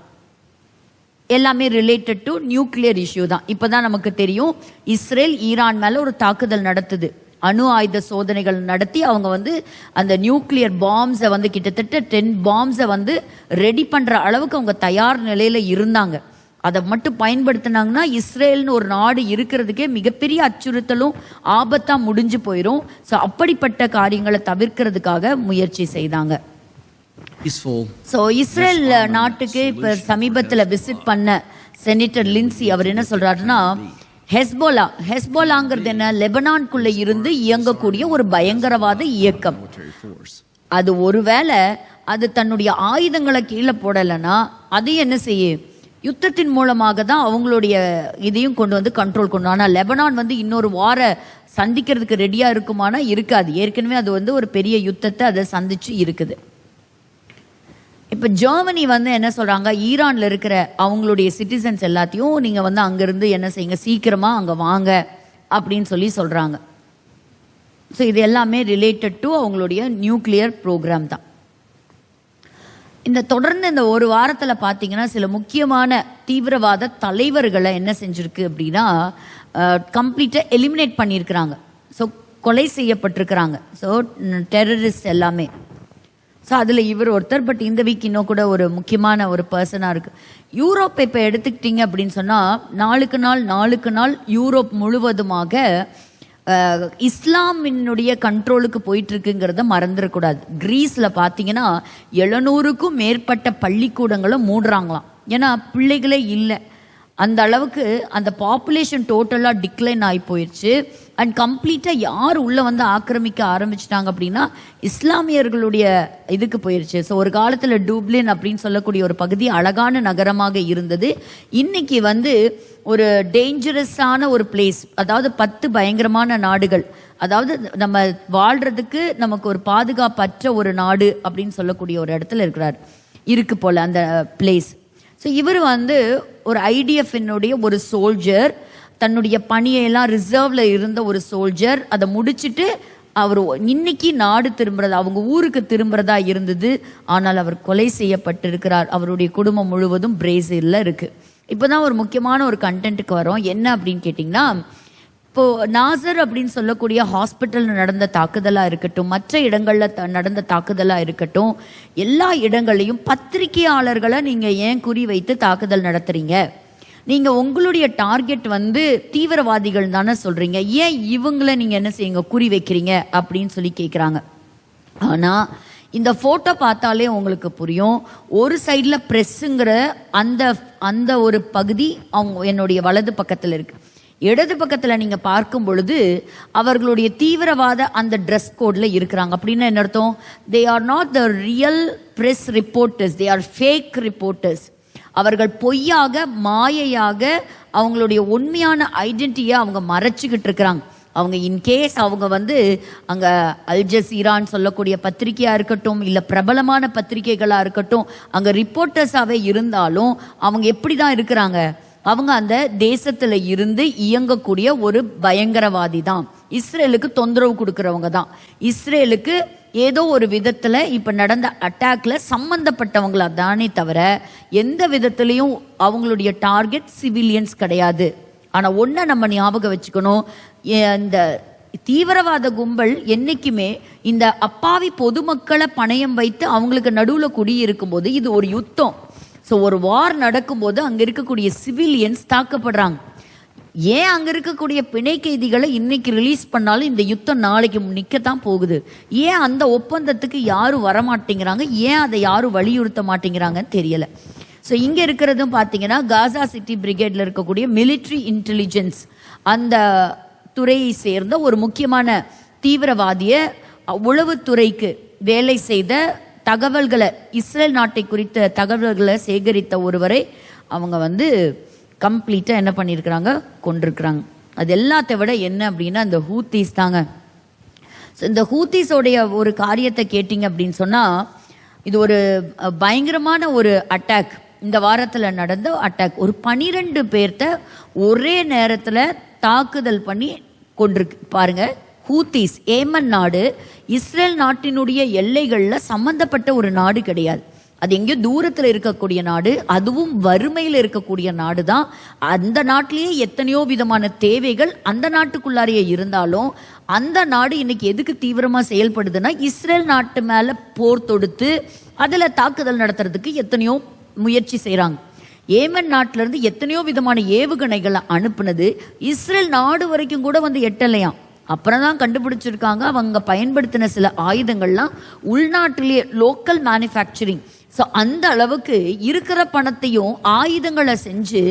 [SPEAKER 1] எல்லாமே ரிலேட்டட் டு நியூக்ளியர் இஷ்யூ தான். இப்போ தான் நமக்கு தெரியும், இஸ்ரேல் ஈரான் மேலே ஒரு தாக்குதல் நடத்துது, அணு ஆயுத சோதனைகள் நடத்தி அவங்க வந்து அந்த நியூக்ளியர் பாம்ஸை வந்து கிட்டத்தட்ட 10 பாம்ஸை வந்து ரெடி பண்ணுற அளவுக்கு அவங்க தயார் நிலையில் இருந்தாங்க. அதை மட்டும் பயன்படுத்தினாங்கன்னா இஸ்ரேல்னு ஒரு நாடு இருக்கிறதுக்கே மிகப்பெரிய அச்சுறுத்தலும் ஆபத்தாக முடிஞ்சு போயிடும். ஸோ அப்படிப்பட்ட காரியங்களை தவிர்க்கிறதுக்காக முயற்சி செய்தாங்க. ஸோ இஸ்ரேல் நாட்டுக்கு இப்போ சமீபத்தில் விசிட் பண்ண செனட்டர் லின்சி அவர் என்ன சொல்றாருன்னா, ஹெஸ்போலாங்கிறது என்ன, லெபனான்குள்ள இருந்து இயங்கக்கூடிய ஒரு பயங்கரவாத இயக்கம். அது ஒருவேளை அது தன்னுடைய ஆயுதங்களை கீழே போடலைன்னா அது என்ன செய்யும், யுத்தத்தின் மூலமாக தான் அவங்களுடைய இதையும் கொண்டு வந்து கண்ட்ரோல் கொண்டு. ஆனால் லெபனான் வந்து இன்னொரு வார சந்திக்கிறதுக்கு ரெடியாக இருக்குமானா இருக்காது. ஏற்கனவே அது வந்து ஒரு பெரிய யுத்தத்தை அதை சந்திச்சு இருக்குது. இப்போ ஜெர்மனி வந்து என்ன சொல்கிறாங்க, ஈரானில் இருக்கிற அவங்களுடைய சிட்டிசன்ஸ் எல்லாத்தையும் நீங்கள் வந்து அங்கேருந்து என்ன செய்யுங்க, சீக்கிரமாக அங்கே வாங்க அப்படின்னு சொல்கிறாங்க. ஸோ இது எல்லாமே ரிலேட்டட் டு அவங்களுடைய நியூக்ளியர் ப்ரோக்ராம் தான். தொடர்ந்து இந்த ஒரு வாரத்தில் பார்த்தீங்கன்னா சில முக்கியமான தீவிரவாத தலைவர்களை என்ன செஞ்சுருக்கு அப்படின்னா கம்ப்ளீட்டாக எலிமினேட் பண்ணியிருக்கிறாங்க. ஸோ கொலை செய்யப்பட்டிருக்கிறாங்க. ஸோ டெரரிஸ்ட் எல்லாமே. ஸோ அதில் இவர் ஒருத்தர். பட் இந்த வீக் இன்னும் கூட ஒரு முக்கியமான ஒரு பர்சனாக இருக்குது. யூரோப் இப்போ எடுத்துக்கிட்டிங்க அப்படின்னு சொன்னால் நாளுக்கு நாள் யூரோப் முழுவதுமாக இஸ்லாமினுடைய கண்ட்ரோலுக்கு போயிட்டு இருக்குங்கிறத மறந்துடக்கூடாது. கிரீஸில் பார்த்தீங்கன்னா 700க்கும் மேற்பட்ட பள்ளிக்கூடங்களும் மூடுறாங்களாம். ஏன்னா பிள்ளைகளே இல்லை, அந்த அளவுக்கு அந்த பாப்புலேஷன் டோட்டலாக டிக்ளைன் ஆகி போயிடுச்சு. அண்ட் கம்ப்ளீட்டாக யார் உள்ளே வந்து ஆக்கிரமிக்க ஆரம்பிச்சிட்டாங்க அப்படின்னா இஸ்லாமியர்களுடைய இதுக்கு போயிடுச்சு. ஸோ ஒரு காலத்தில் டூப்ளின் அப்படின்னு சொல்லக்கூடிய ஒரு பகுதி அழகான நகரமாக இருந்தது. இன்னைக்கு வந்து ஒரு டேஞ்சரஸான ஒரு பிளேஸ், அதாவது 10 பயங்கரமான நாடுகள், அதாவது நம்ம வாழ்கிறதுக்கு நமக்கு ஒரு பாதுகாப்பற்ற ஒரு நாடு அப்படின்னு சொல்லக்கூடிய ஒரு இடத்துல இருக்கு போல் அந்த பிளேஸ். ஸோ இவர் வந்து ஒரு ஐடிஎஃப்னுடைய ஒரு சோல்ஜர், தன்னுடைய பணியெல்லாம் ரிசர்வ்ல இருந்த ஒரு சோல்ஜர். அதை முடிச்சுட்டு அவர் இன்னைக்கு நாடு திரும்புறதா, அவங்க ஊருக்கு திரும்புறதா இருந்தது. ஆனால் அவர் கொலை செய்யப்பட்டிருக்கிறார். அவருடைய குடும்பம் முழுவதும் பிரேசிலில் இருக்கு. இப்போதான் ஒரு முக்கியமான ஒரு கண்டென்ட்டுக்கு வரோம். என்ன அப்படின்னு கேட்டிங்கன்னா, இப்போது நாசர் அப்படின்னு சொல்லக்கூடிய ஹாஸ்பிட்டலில் நடந்த தாக்குதலாக இருக்கட்டும், மற்ற இடங்களில் நடந்த தாக்குதலாக இருக்கட்டும், எல்லா இடங்களையும் பத்திரிகையாளர்களை நீங்கள் ஏன் குறி வைத்து தாக்குதல் நடத்துகிறீங்க? நீங்கள் உங்களுடைய டார்கெட் வந்து தீவிரவாதிகள் தானே சொல்கிறீங்க, ஏன் இவங்களை நீங்கள் என்ன செய்யுங்க குறி வைக்கிறீங்க அப்படின்னு கேட்குறாங்க. ஆனால் இந்த ஃபோட்டோ பார்த்தாலே உங்களுக்கு புரியும். ஒரு சைடில் ப்ரெஸ்ஸுங்கிற அந்த ஒரு பகுதி அவங்க என்னுடைய வலது பக்கத்தில் இருக்குது. இடது பக்கத்தில் நீங்கள் பார்க்கும் பொழுது அவர்களுடைய தீவிரவாத அந்த ட்ரெஸ் கோடில் இருக்கிறாங்க. அப்படின்னா என்ன அர்த்தம்? They are not the real press reporters, they are fake reporters. அவர்கள் பொய்யாக மாயையாக அவங்களுடைய உண்மையான ஐடென்டிட்டியை அவங்க மறைச்சிக்கிட்டு இருக்கிறாங்க. அவங்க இன்கேஸ் அவங்க வந்து அங்கே அல் ஜசீரான்னு சொல்லக்கூடிய பத்திரிகையாக இருக்கட்டும், இல்லை பிரபலமான பத்திரிகைகளாக இருக்கட்டும், அங்கே ரிப்போர்ட்டர்ஸாகவே இருந்தாலும் அவங்க எப்படி தான் இருக்கிறாங்க, அவங்க அந்த தேசத்தில் இருந்து இயங்கக்கூடிய ஒரு பயங்கரவாதி தான், இஸ்ரேலுக்கு தொந்தரவு கொடுக்குறவங்க தான், இஸ்ரேலுக்கு ஏதோ ஒரு விதத்தில் இப்போ நடந்த அட்டாக்ல சம்பந்தப்பட்டவங்களா தானே தவிர எந்த விதத்துலையும் அவங்களுடைய டார்கெட் சிவிலியன்ஸ் கிடையாது. ஆனால் ஒன்றை நம்ம ஞாபகம் வச்சுக்கணும், இந்த தீவிரவாத கும்பல் என்னைக்குமே இந்த அப்பாவி பொதுமக்களை பணயம் வைத்து அவங்களுக்கு நடுவில் குடியிருக்கும் போது இது ஒரு யுத்தம். ஸோ ஒரு வார் நடக்கும்போது அங்கே இருக்கக்கூடிய சிவிலியன்ஸ் தாக்கப்படுறாங்க. ஏன் அங்கே இருக்கக்கூடிய பிணை கைதிகளை இன்னைக்கு ரிலீஸ் பண்ணாலும் இந்த யுத்தம் நாளைக்கு நிற்கத்தான் போகுது. ஏன் அந்த ஒப்பந்தத்துக்கு யாரும் வரமாட்டேங்கிறாங்க, ஏன் அதை யாரும் வலியுறுத்த மாட்டேங்கிறாங்கன்னு தெரியல. ஸோ இங்கே இருக்கிறதும் பார்த்தீங்கன்னா காசா சிட்டி பிரிகேடில் இருக்கக்கூடிய மிலிட்ரி இன்டெலிஜென்ஸ் அந்த துறையை சேர்ந்த ஒரு முக்கியமான தீவிரவாதியை உளவுத்துறைக்கு வேலை செய்த தகவல்களை, இஸ்ரேல் நாட்டை குறித்த தகவல்களை சேகரித்த ஒருவரை அவங்க வந்து கம்ப்ளீட்டாக என்ன பண்ணியிருக்கிறாங்க, கொண்டிருக்கிறாங்க. அது எல்லாத்தை விட என்ன அப்படின்னா இந்த ஹூத்தீஸ் தாங்க. ஸோ இந்த ஹூத்தீஸோடைய ஒரு காரியத்தை கேட்டிங்க அப்படின்னு சொன்னால் இது ஒரு பயங்கரமான ஒரு அட்டாக். இந்த வாரத்தில் நடந்த அட்டாக், ஒரு 12 பேர்த்த ஒரே நேரத்தில் தாக்குதல் பண்ணி கொண்டிருக்கு பாருங்க. ஹூத்தீஸ், ஏமன் நாடு இஸ்ரேல் நாட்டினுடைய எல்லைகளில் சம்பந்தப்பட்ட ஒரு நாடு கிடையாது. அது எங்கேயோ தூரத்தில் இருக்கக்கூடிய நாடு, அதுவும் வறுமையில் இருக்கக்கூடிய நாடு தான். அந்த நாட்டிலேயே எத்தனையோ விதமான தேவைகள் அந்த நாட்டுக்குள்ளாரையே இருந்தாலும் அந்த நாடு இன்னைக்கு எதுக்கு தீவிரமாக செயல்படுதுன்னா இஸ்ரேல் நாட்டு மேலே போர் தொடுத்து அதில் தாக்குதல் நடத்துறதுக்கு எத்தனையோ முயற்சி செய்கிறாங்க. ஏமன் நாட்டிலேருந்து எத்தனையோ விதமான ஏவுகணைகளை அனுப்புனது இஸ்ரேல் நாடு வரைக்கும் கூட வந்து எட்டலையாம். அப்புறம் தான் கண்டுபிடிச்சிருக்காங்க அவங்க பயன்படுத்தின சில ஆயுதங்கள்லாம் உள்நாட்டிலேயே லோக்கல் மேனுஃபேக்சரிங். ஸோ அந்த அளவுக்கு இருக்கிற பணத்தையும் ஆயுதங்களை செஞ்சு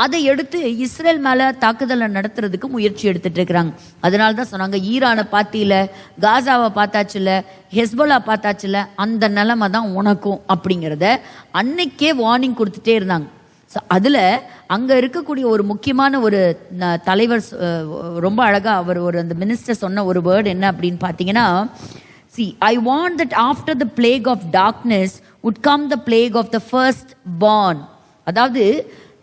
[SPEAKER 1] அதை எடுத்து இஸ்ரேல் மேலே தாக்குதலை நடத்துறதுக்கு முயற்சி எடுத்துட்டு இருக்கிறாங்க. அதனால தான் சொன்னாங்க, ஈரானை பார்த்தில, காசாவை பார்த்தாச்சுல, ஹெஸ்போலா பார்த்தாச்சுல, அந்த நிலைமை தான் உனக்கும் அப்படிங்கிறத அன்னைக்கே வார்னிங் கொடுத்துட்டே இருந்தாங்க. ஸோ அதில் அங்கே இருக்கக்கூடிய ஒரு முக்கியமான ஒரு தலைவர் ரொம்ப அழகாக அவர் ஒரு அந்த மினிஸ்டர் சொன்ன ஒரு வேர்டு என்ன அப்படின்னு பார்த்தீங்கன்னா, see, I want that after the plague of darkness would come the plague of the first born. அதாவது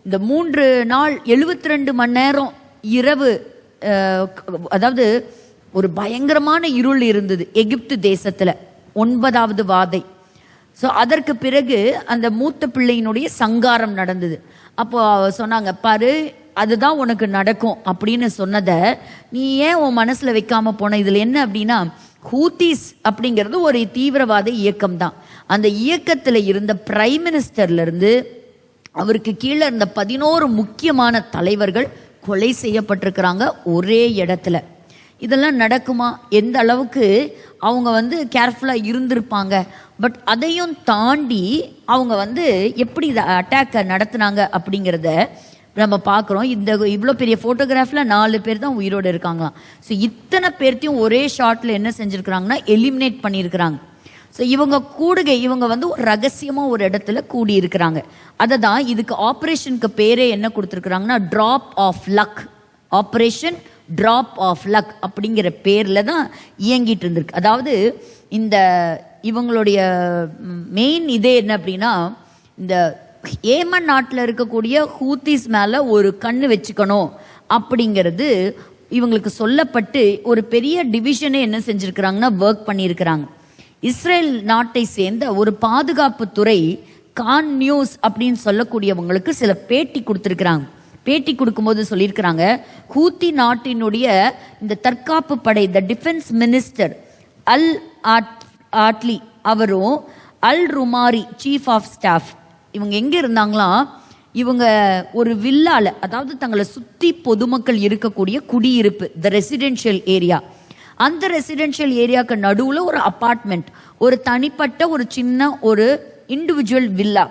[SPEAKER 1] இந்த 3 நாள் 72 மணி நேரம் இரவு, அதாவது ஒரு பயங்கரமான இருள் இருந்தது எகிப்து தேசத்தில் 9வது வாதை. ஸோ அதற்கு பிறகு அந்த மூத்த பிள்ளையினுடைய சங்காரம் நடந்தது. அப்போ சொன்னாங்க, பாரு அதுதான் உனக்கு நடக்கும் அப்படின்னு சொன்னதை நீ ஏன் உன் மனசில் வைக்காம போன. இதில் என்ன அப்படின்னா, ஹூத்தீஸ் அப்படிங்கிறது ஒரு தீவிரவாத இயக்கம் தான். அந்த இயக்கத்தில் இருந்த பிரைம் மினிஸ்டர்லேருந்து அவருக்கு கீழே இருந்த 11 முக்கியமான தலைவர்கள் கொலை செய்யப்பட்டிருக்கிறாங்க ஒரே இடத்துல. இதெல்லாம் நடக்குமா? எந்த அளவுக்கு அவங்க வந்து கேர்ஃபுல்லாக இருந்திருப்பாங்க. பட் அதையும் தாண்டி அவங்க வந்து எப்படி இதை அட்டாக்கை நடத்துனாங்க அப்படிங்கிறத நம்ம பார்க்குறோம். இந்த இவ்வளோ பெரிய ஃபோட்டோகிராஃபில் 4 பேர் தான் உயிரோடு இருக்காங்களாம். ஸோ இத்தனை பேர்த்தையும் ஒரே ஷாட்டில் என்ன செஞ்சுருக்கிறாங்கன்னா எலிமினேட் பண்ணியிருக்கிறாங்க. ஸோ இவங்க வந்து ஒரு ரகசியமாக ஒரு இடத்துல கூடி இருக்கிறாங்க. அதை தான் இதுக்கு ஆப்ரேஷனுக்கு பேரே என்ன கொடுத்துருக்குறாங்கன்னா drop of luck. Operation drop of luck அப்படிங்கிற பேரில் தான் இயங்கிட்டு இருந்திருக்கு. அதாவது இந்த இவங்களுடைய மெயின் இதே என்ன அப்படின்னா, இந்த ஏமன் நாட்டில் இருக்கக்கூடிய ஹூத்தீஸ் மேலே ஒரு கண்ணு வச்சுக்கணும் அப்படிங்கிறது இவங்களுக்கு சொல்லப்பட்டு ஒரு பெரிய டிவிஷனே என்ன செஞ்சுருக்கிறாங்கன்னா ஒர்க் பண்ணியிருக்கிறாங்க. இஸ்ரேல் நாட்டை சேர்ந்த ஒரு பாதுகாப்பு துறை கான் நியூஸ் அப்படின்னு சொல்லக்கூடியவங்களுக்கு சில பேட்டி கொடுத்துருக்குறாங்க. பேட்டி கொடுக்கும்போது சொல்லியிருக்கிறாங்க, ஹூத்தி நாட்டினுடைய இந்த தற்காப்பு படை, த டிஃபென்ஸ் மினிஸ்டர் அல் ஆட்லி அவரும் அல் ருமாரி சீஃப் ஆஃப் ஸ்டாஃப் இவங்க எங்கே இருந்தாங்களாம், இவங்க ஒரு வில்லால, அதாவது தங்களை சுற்றி பொதுமக்கள் இருக்கக்கூடிய குடியிருப்பு, த ரெசிடென்ஷியல் ஏரியா, அந்த ரெசிடென்ஷியல் ஏரியாவுக்கு நடுவில் ஒரு அப்பார்ட்மெண்ட், ஒரு தனிப்பட்ட ஒரு சின்ன ஒரு இண்டிவிஜுவல் வில்லா.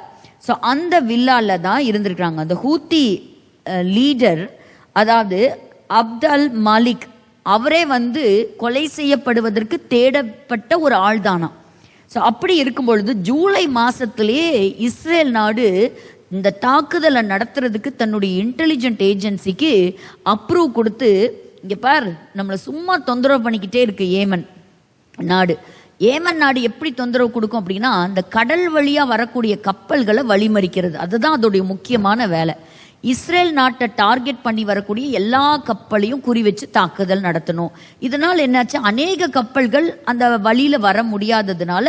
[SPEAKER 1] ஸோ அந்த வில்லால தான் இருந்திருக்கிறாங்க. அந்த ஹூத்தி லீடர், அதாவது அப்தல் மாலிக், அவரே வந்து கொலை செய்யப்படுவதற்கு தேடப்பட்ட ஒரு ஆள் தானா. ஸோ அப்படி இருக்கும் பொழுது ஜூலை மாதத்திலேயே இஸ்ரேல் நாடு இந்த தாக்குதலை நடத்துறதுக்கு தன்னுடைய இன்டெலிஜென்ட் ஏஜென்சிக்கு அப்ரூவ் கொடுத்து இங்க பார், நம்மளை சும்மா தொந்தரவு பண்ணிக்கிட்டே இருக்கு ஏமன் நாடு. ஏமன் நாடு எப்படி தொந்தரவு கொடுக்கும் அப்படின்னா, அந்த கடல் வழியா வரக்கூடிய கப்பல்களை வழிமறிக்கிறது. அதுதான் அதோடைய முக்கியமான வேலை. இஸ்ரேல் நாட்டை டார்கெட் பண்ணி வரக்கூடிய எல்லா கப்பலையும் குறி வச்சு தாக்குதல் நடத்தணும். இதனால் என்னாச்சு, அநேக கப்பல்கள் அந்த வழியில வர முடியாததுனால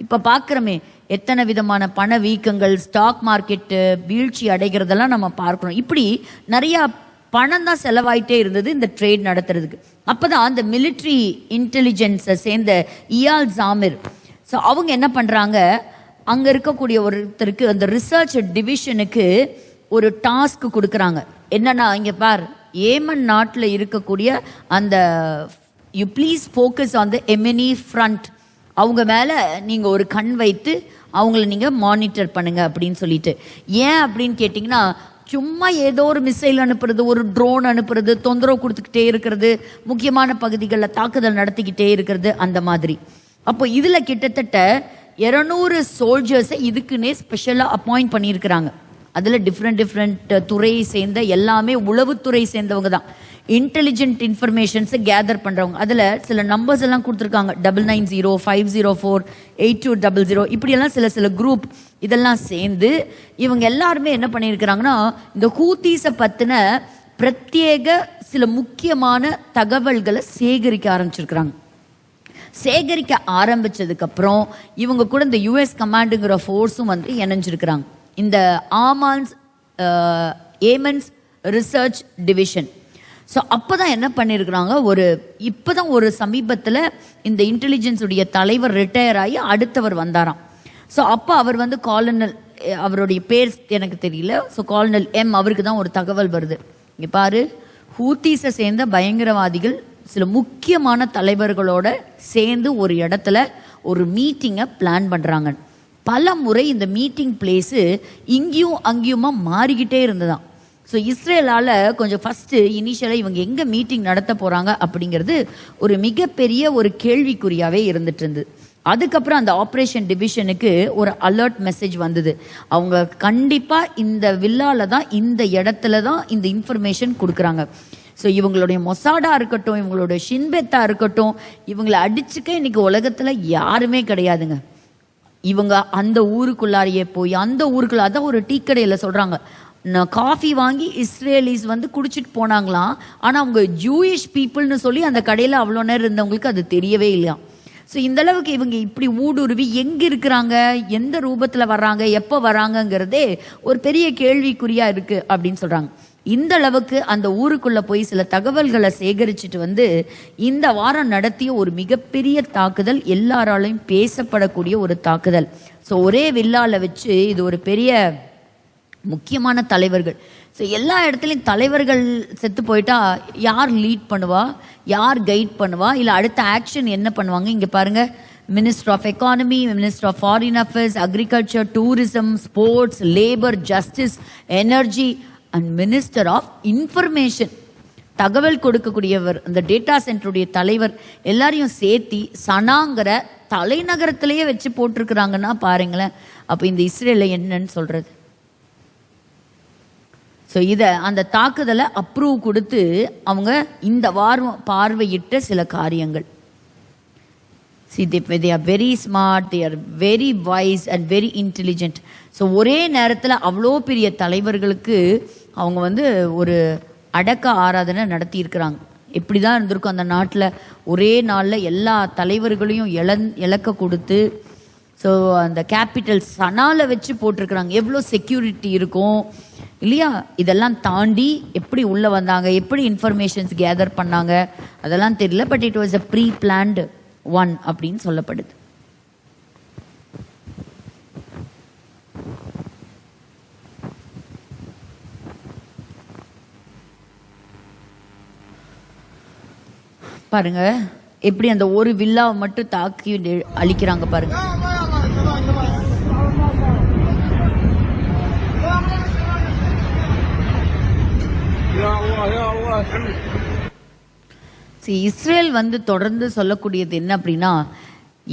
[SPEAKER 1] இப்ப பாக்குறோமே எத்தனை விதமான பண வீக்கங்கள், ஸ்டாக் மார்க்கெட்டு வீழ்ச்சி அடைகிறதெல்லாம் நம்ம பார்க்கிறோம். இப்படி நிறைய பணம் தான் செலவாயிட்டே இருந்தது இந்த ட்ரேட் நடத்துறதுக்கு. அப்பதான் அந்த மிலிட்ரி இன்டெலிஜென்ஸை சேர்ந்த இயால் ஜாமிர், ஸோ அவங்க என்ன பண்றாங்க, அங்க இருக்கக்கூடிய ஒருத்தருக்கு அந்த ரிசர்ச் டிவிஷனுக்கு ஒரு டாஸ்க் கொடுக்குறாங்க. என்னன்னா, இங்க பார், ஏமன் நாட்டில் இருக்கக்கூடிய அந்த you please focus on the Yemeni front, அவங்க மேலே நீங்கள் ஒரு கண் வைத்து அவங்கள நீங்கள் மானிட்டர் பண்ணுங்க அப்படின்னு சொல்லிட்டு. ஏன் அப்படின்னு கேட்டிங்கன்னா, சும்மா ஏதோ ஒரு மிசைல் அனுப்புறது, ஒரு ட்ரோன் அனுப்புறது, தொந்தரவு கொடுத்துக்கிட்டே இருக்கிறது, முக்கியமான பகுதிகளில் தாக்குதல் நடத்திக்கிட்டே இருக்கிறது, அந்த மாதிரி. அப்போ இதில் கிட்டத்தட்ட 200 சோல்ஜர்ஸை இதுக்குன்னே ஸ்பெஷலாக அப்பாயிண்ட் பண்ணியிருக்கிறாங்க. அதில் டிஃப்ரெண்ட் துறையை சேர்ந்த, எல்லாமே உளவுத்துறை சேர்ந்தவங்க தான், இன்டெலிஜென்ட் இன்ஃபர்மேஷன்ஸை கேதர் பண்ணுறவங்க. அதில் சில நம்பர்ஸ் எல்லாம் கொடுத்துருக்காங்க, 990 504 8200, இப்படியெல்லாம் சில குரூப் இதெல்லாம் சேர்ந்து இவங்க எல்லாருமே என்ன பண்ணியிருக்கிறாங்கன்னா, இந்த ஹூத்தீஸை பற்றின பிரத்யேக சில முக்கியமான தகவல்களை சேகரிக்க ஆரம்பிச்சிருக்கிறாங்க. சேகரிக்க ஆரம்பிச்சதுக்கு அப்புறம் இவங்க கூட இந்த யுஎஸ் கமாண்டுங்கிற ஃபோர்ஸும் வந்து இணைஞ்சிருக்கிறாங்க, இந்த ஏமன்ஸ் ரிசர்ச் டிவிஷன். ஸோ அப்போ தான் என்ன பண்ணியிருக்கிறாங்க, இப்போ தான் ஒரு சமீபத்தில் இந்த இன்டெலிஜென்ஸ் உடைய தலைவர் ரிட்டையர் ஆகி அடுத்தவர் வந்தாராம். ஸோ அப்போ அவர் வந்து காலனல், அவருடைய பேர் எனக்கு தெரியல, ஸோ காலனல் எம், அவருக்கு தான் ஒரு தகவல் வருது. இங்கே பாரு, ஹூத்தீஸை சேர்ந்த பயங்கரவாதிகள் சில முக்கியமான தலைவர்களோட சேர்ந்து ஒரு இடத்துல ஒரு மீட்டிங்கை பிளான் பண்ணுறாங்க. பல முறை இந்த மீட்டிங் பிளேஸு இங்கேயும் அங்கேயுமா மாறிக்கிட்டே இருந்ததாம். ஸோ இஸ்ரேலால் கொஞ்சம் ஃபஸ்ட்டு இனிஷியலாக இவங்க எங்கே மீட்டிங் நடத்த போகிறாங்க அப்படிங்கிறது ஒரு மிகப்பெரிய ஒரு கேள்விக்குறியாகவே இருந்துட்டு இருந்தது. அதுக்கப்புறம் அந்த ஆப்ரேஷன் டிவிஷனுக்கு ஒரு அலர்ட் மெசேஜ் வந்தது, அவங்க கண்டிப்பாக இந்த வில்லால தான், இந்த இடத்துல தான் இந்த இன்ஃபர்மேஷன் கொடுக்குறாங்க. ஸோ இவங்களுடைய மொசாடா இருக்கட்டும், இவங்களுடைய ஷின்பெத்தா இருக்கட்டும், இவங்களை அடிச்சுக்க இன்னைக்கு உலகத்தில் யாருமே கிடையாதுங்க. இவங்க அந்த ஊருக்குள்ளாரையே போய், அந்த ஊருக்குள்ள, அதான் ஒரு டீ கடையில் சொல்கிறாங்க, காஃபி வாங்கி இஸ்ரேலிஸ் வந்து குடிச்சிட்டு போனாங்களாம். ஆனால் அவங்க ஜூயிஷ் பீப்புள்னு சொல்லி அந்த கடையில் அவ்வளோ நேரம் இருந்தவங்களுக்கு அது தெரியவே இல்லையா. ஸோ இந்த அளவுக்கு இவங்க இப்படி ஊடுருவி எங்கே இருக்கிறாங்க, எந்த ரூபத்தில் வர்றாங்க, எப்போ வராங்கங்கிறதே ஒரு பெரிய கேள்விக்குறியாக இருக்குது அப்படின்னு சொல்கிறாங்க. இந்த அளவுக்கு அந்த ஊருக்குள்ளே போய் சில தகவல்களை சேகரிச்சுட்டு வந்து இந்த வாரம் நடத்திய ஒரு மிகப்பெரிய தாக்குதல், எல்லாராலையும் பேசப்படக்கூடிய ஒரு தாக்குதல். ஸோ ஒரே வில்லால வச்சு இது ஒரு பெரிய முக்கியமான தலைவர்கள். ஸோ எல்லா இடத்துலையும் தலைவர்கள் செத்து போயிட்டா யார் லீட் பண்ணுவா, யார் கைட் பண்ணுவா, இல்லை அடுத்த ஆக்ஷன் என்ன பண்ணுவாங்க? இங்கே பாருங்க, minister of economy, minister of foreign affairs, agriculture, tourism, sports, labour, justice, energy and minister of information, தகவல் கொடுக்கக்கூடியவர், அந்த டேட்டா சென்டருடைய தலைவர், எல்லாரையும் சேர்த்தி சனாங்கிற தலைநகரத்திலேயே வச்சு போட்டிருக்கிறாங்கன்னா பாருங்களேன். அப்போ இந்த இஸ்ரேலில் என்னன்னு சொல்றது? ஸோ இதை, அந்த தாக்குதலை அப்ரூவ் கொடுத்து அவங்க இந்த வாரம் பார்வையிட்ட சில காரியங்கள். See, they are very smart, they are very wise and very intelligent. So ஒரே நேரத்தில் அவ்வளோ பெரிய தலைவர்களுக்கு அவங்க வந்து ஒரு அடக்க ஆராதனை நடத்தி இருக்கிறாங்க. எப்படி தான் இருந்திருக்கும் அந்த நாட்டில், ஒரே நாளில் எல்லா தலைவர்களையும் இழக்க கொடுத்து. ஸோ அந்த கேபிட்டல் சனால வச்சு போட்டிருக்கிறாங்க, எவ்வளோ செக்யூரிட்டி இருக்கும் இல்லையா. இதெல்லாம் தாண்டி எப்படி உள்ளே வந்தாங்க, எப்படி இன்ஃபர்மேஷன்ஸ் கேதர் பண்ணாங்க, அதெல்லாம் தெரியல. But it was a pre planned one அப்படின்னு சொல்லப்படுது. பாருங்க எப்படி அந்த ஒரு வில்லாவை மட்டும் தாக்கி அழிக்கிறாங்க பாருங்க. இஸ்ரேல் வந்து தொடர்ந்து சொல்லக்கூடியது என்ன அப்படின்னா,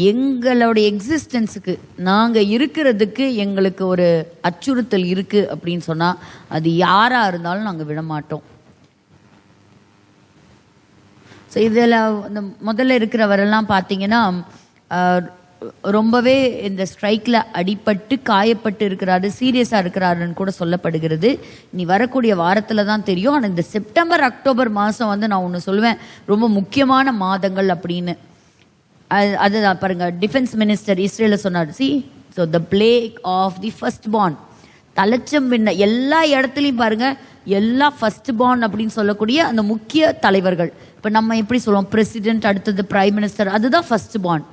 [SPEAKER 1] எங்களுடைய எக்ஸிஸ்டன்ஸுக்கு, நாங்கள் இருக்கிறதுக்கு எங்களுக்கு ஒரு அச்சுறுத்தல் இருக்கு அப்படின்னு சொன்னால் அது யாராக இருந்தாலும் நாங்கள் விட மாட்டோம். ஸோ இதில் இந்த முதல்ல இருக்கிறவரெல்லாம் பார்த்தீங்கன்னா ரொம்பவே இந்த ஸ்ட்ரைக்கில் அடிபட்டு காயப்பட்டு இருக்கிறாரு, சீரியஸாக இருக்கிறாருன்னு கூட சொல்லப்படுகிறது. நீ வரக்கூடிய வாரத்தில் தான் தெரியும். ஆனால் இந்த செப்டம்பர் அக்டோபர் மாதம் வந்து நான் ஒன்று சொல்லுவேன், ரொம்ப முக்கியமான மாதங்கள் அப்படின்னு. அதுதான் பாருங்க, டிஃபென்ஸ் மினிஸ்டர் இஸ்ரேலில் சொன்னார், so the plague of the first born, தலைச்சம் பின்ன எல்லா இடத்துலையும் பாருங்க, எல்லா ஃபர்ஸ்ட் பார்ன் அப்படின்னு சொல்லக்கூடிய அந்த முக்கிய தலைவர்கள். இப்போ நம்ம எப்படி சொல்லுவோம், பிரசிடென்ட், அடுத்தது பிரைம் மினிஸ்டர், அதுதான் ஃபர்ஸ்ட் பார்ன்.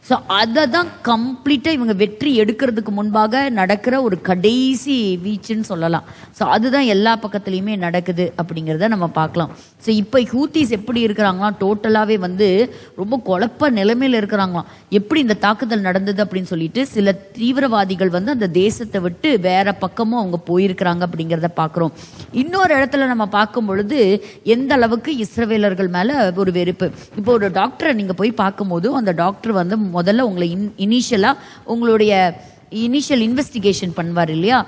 [SPEAKER 1] ஸோ அதை தான் கம்ப்ளீட்டாக இவங்க வெற்றி எடுக்கிறதுக்கு முன்பாக நடக்கிற ஒரு கடைசி வீச்சுன்னு சொல்லலாம். ஸோ அதுதான் எல்லா பக்கத்துலேயுமே நடக்குது அப்படிங்கிறத நம்ம பார்க்கலாம். ஸோ இப்போ ஹூத்திஸ் எப்படி இருக்கிறாங்களாம், டோட்டலாகவே வந்து ரொம்ப குழப்ப நிலைமையில் இருக்கிறாங்களாம். எப்படி இந்த தாக்குதல் நடந்தது அப்படின்னு சொல்லிட்டு சில தீவிரவாதிகள் வந்து அந்த தேசத்தை விட்டு வேற பக்கமும் அவங்க போயிருக்கிறாங்க அப்படிங்கிறத பார்க்குறோம். இன்னொரு இடத்துல நம்ம பார்க்கும் பொழுது எந்த அளவுக்கு இஸ்ரவேலர்கள் மேலே ஒரு வெறுப்பு. இப்போ ஒரு டாக்டரை நீங்கள் போய் பார்க்கும்போது அந்த டாக்டர் வந்து முதல்ல உங்களை உங்களுடைய இனிஷியல் இன்வெஸ்டிகேஷன் பண்ணுவார் இல்லையா,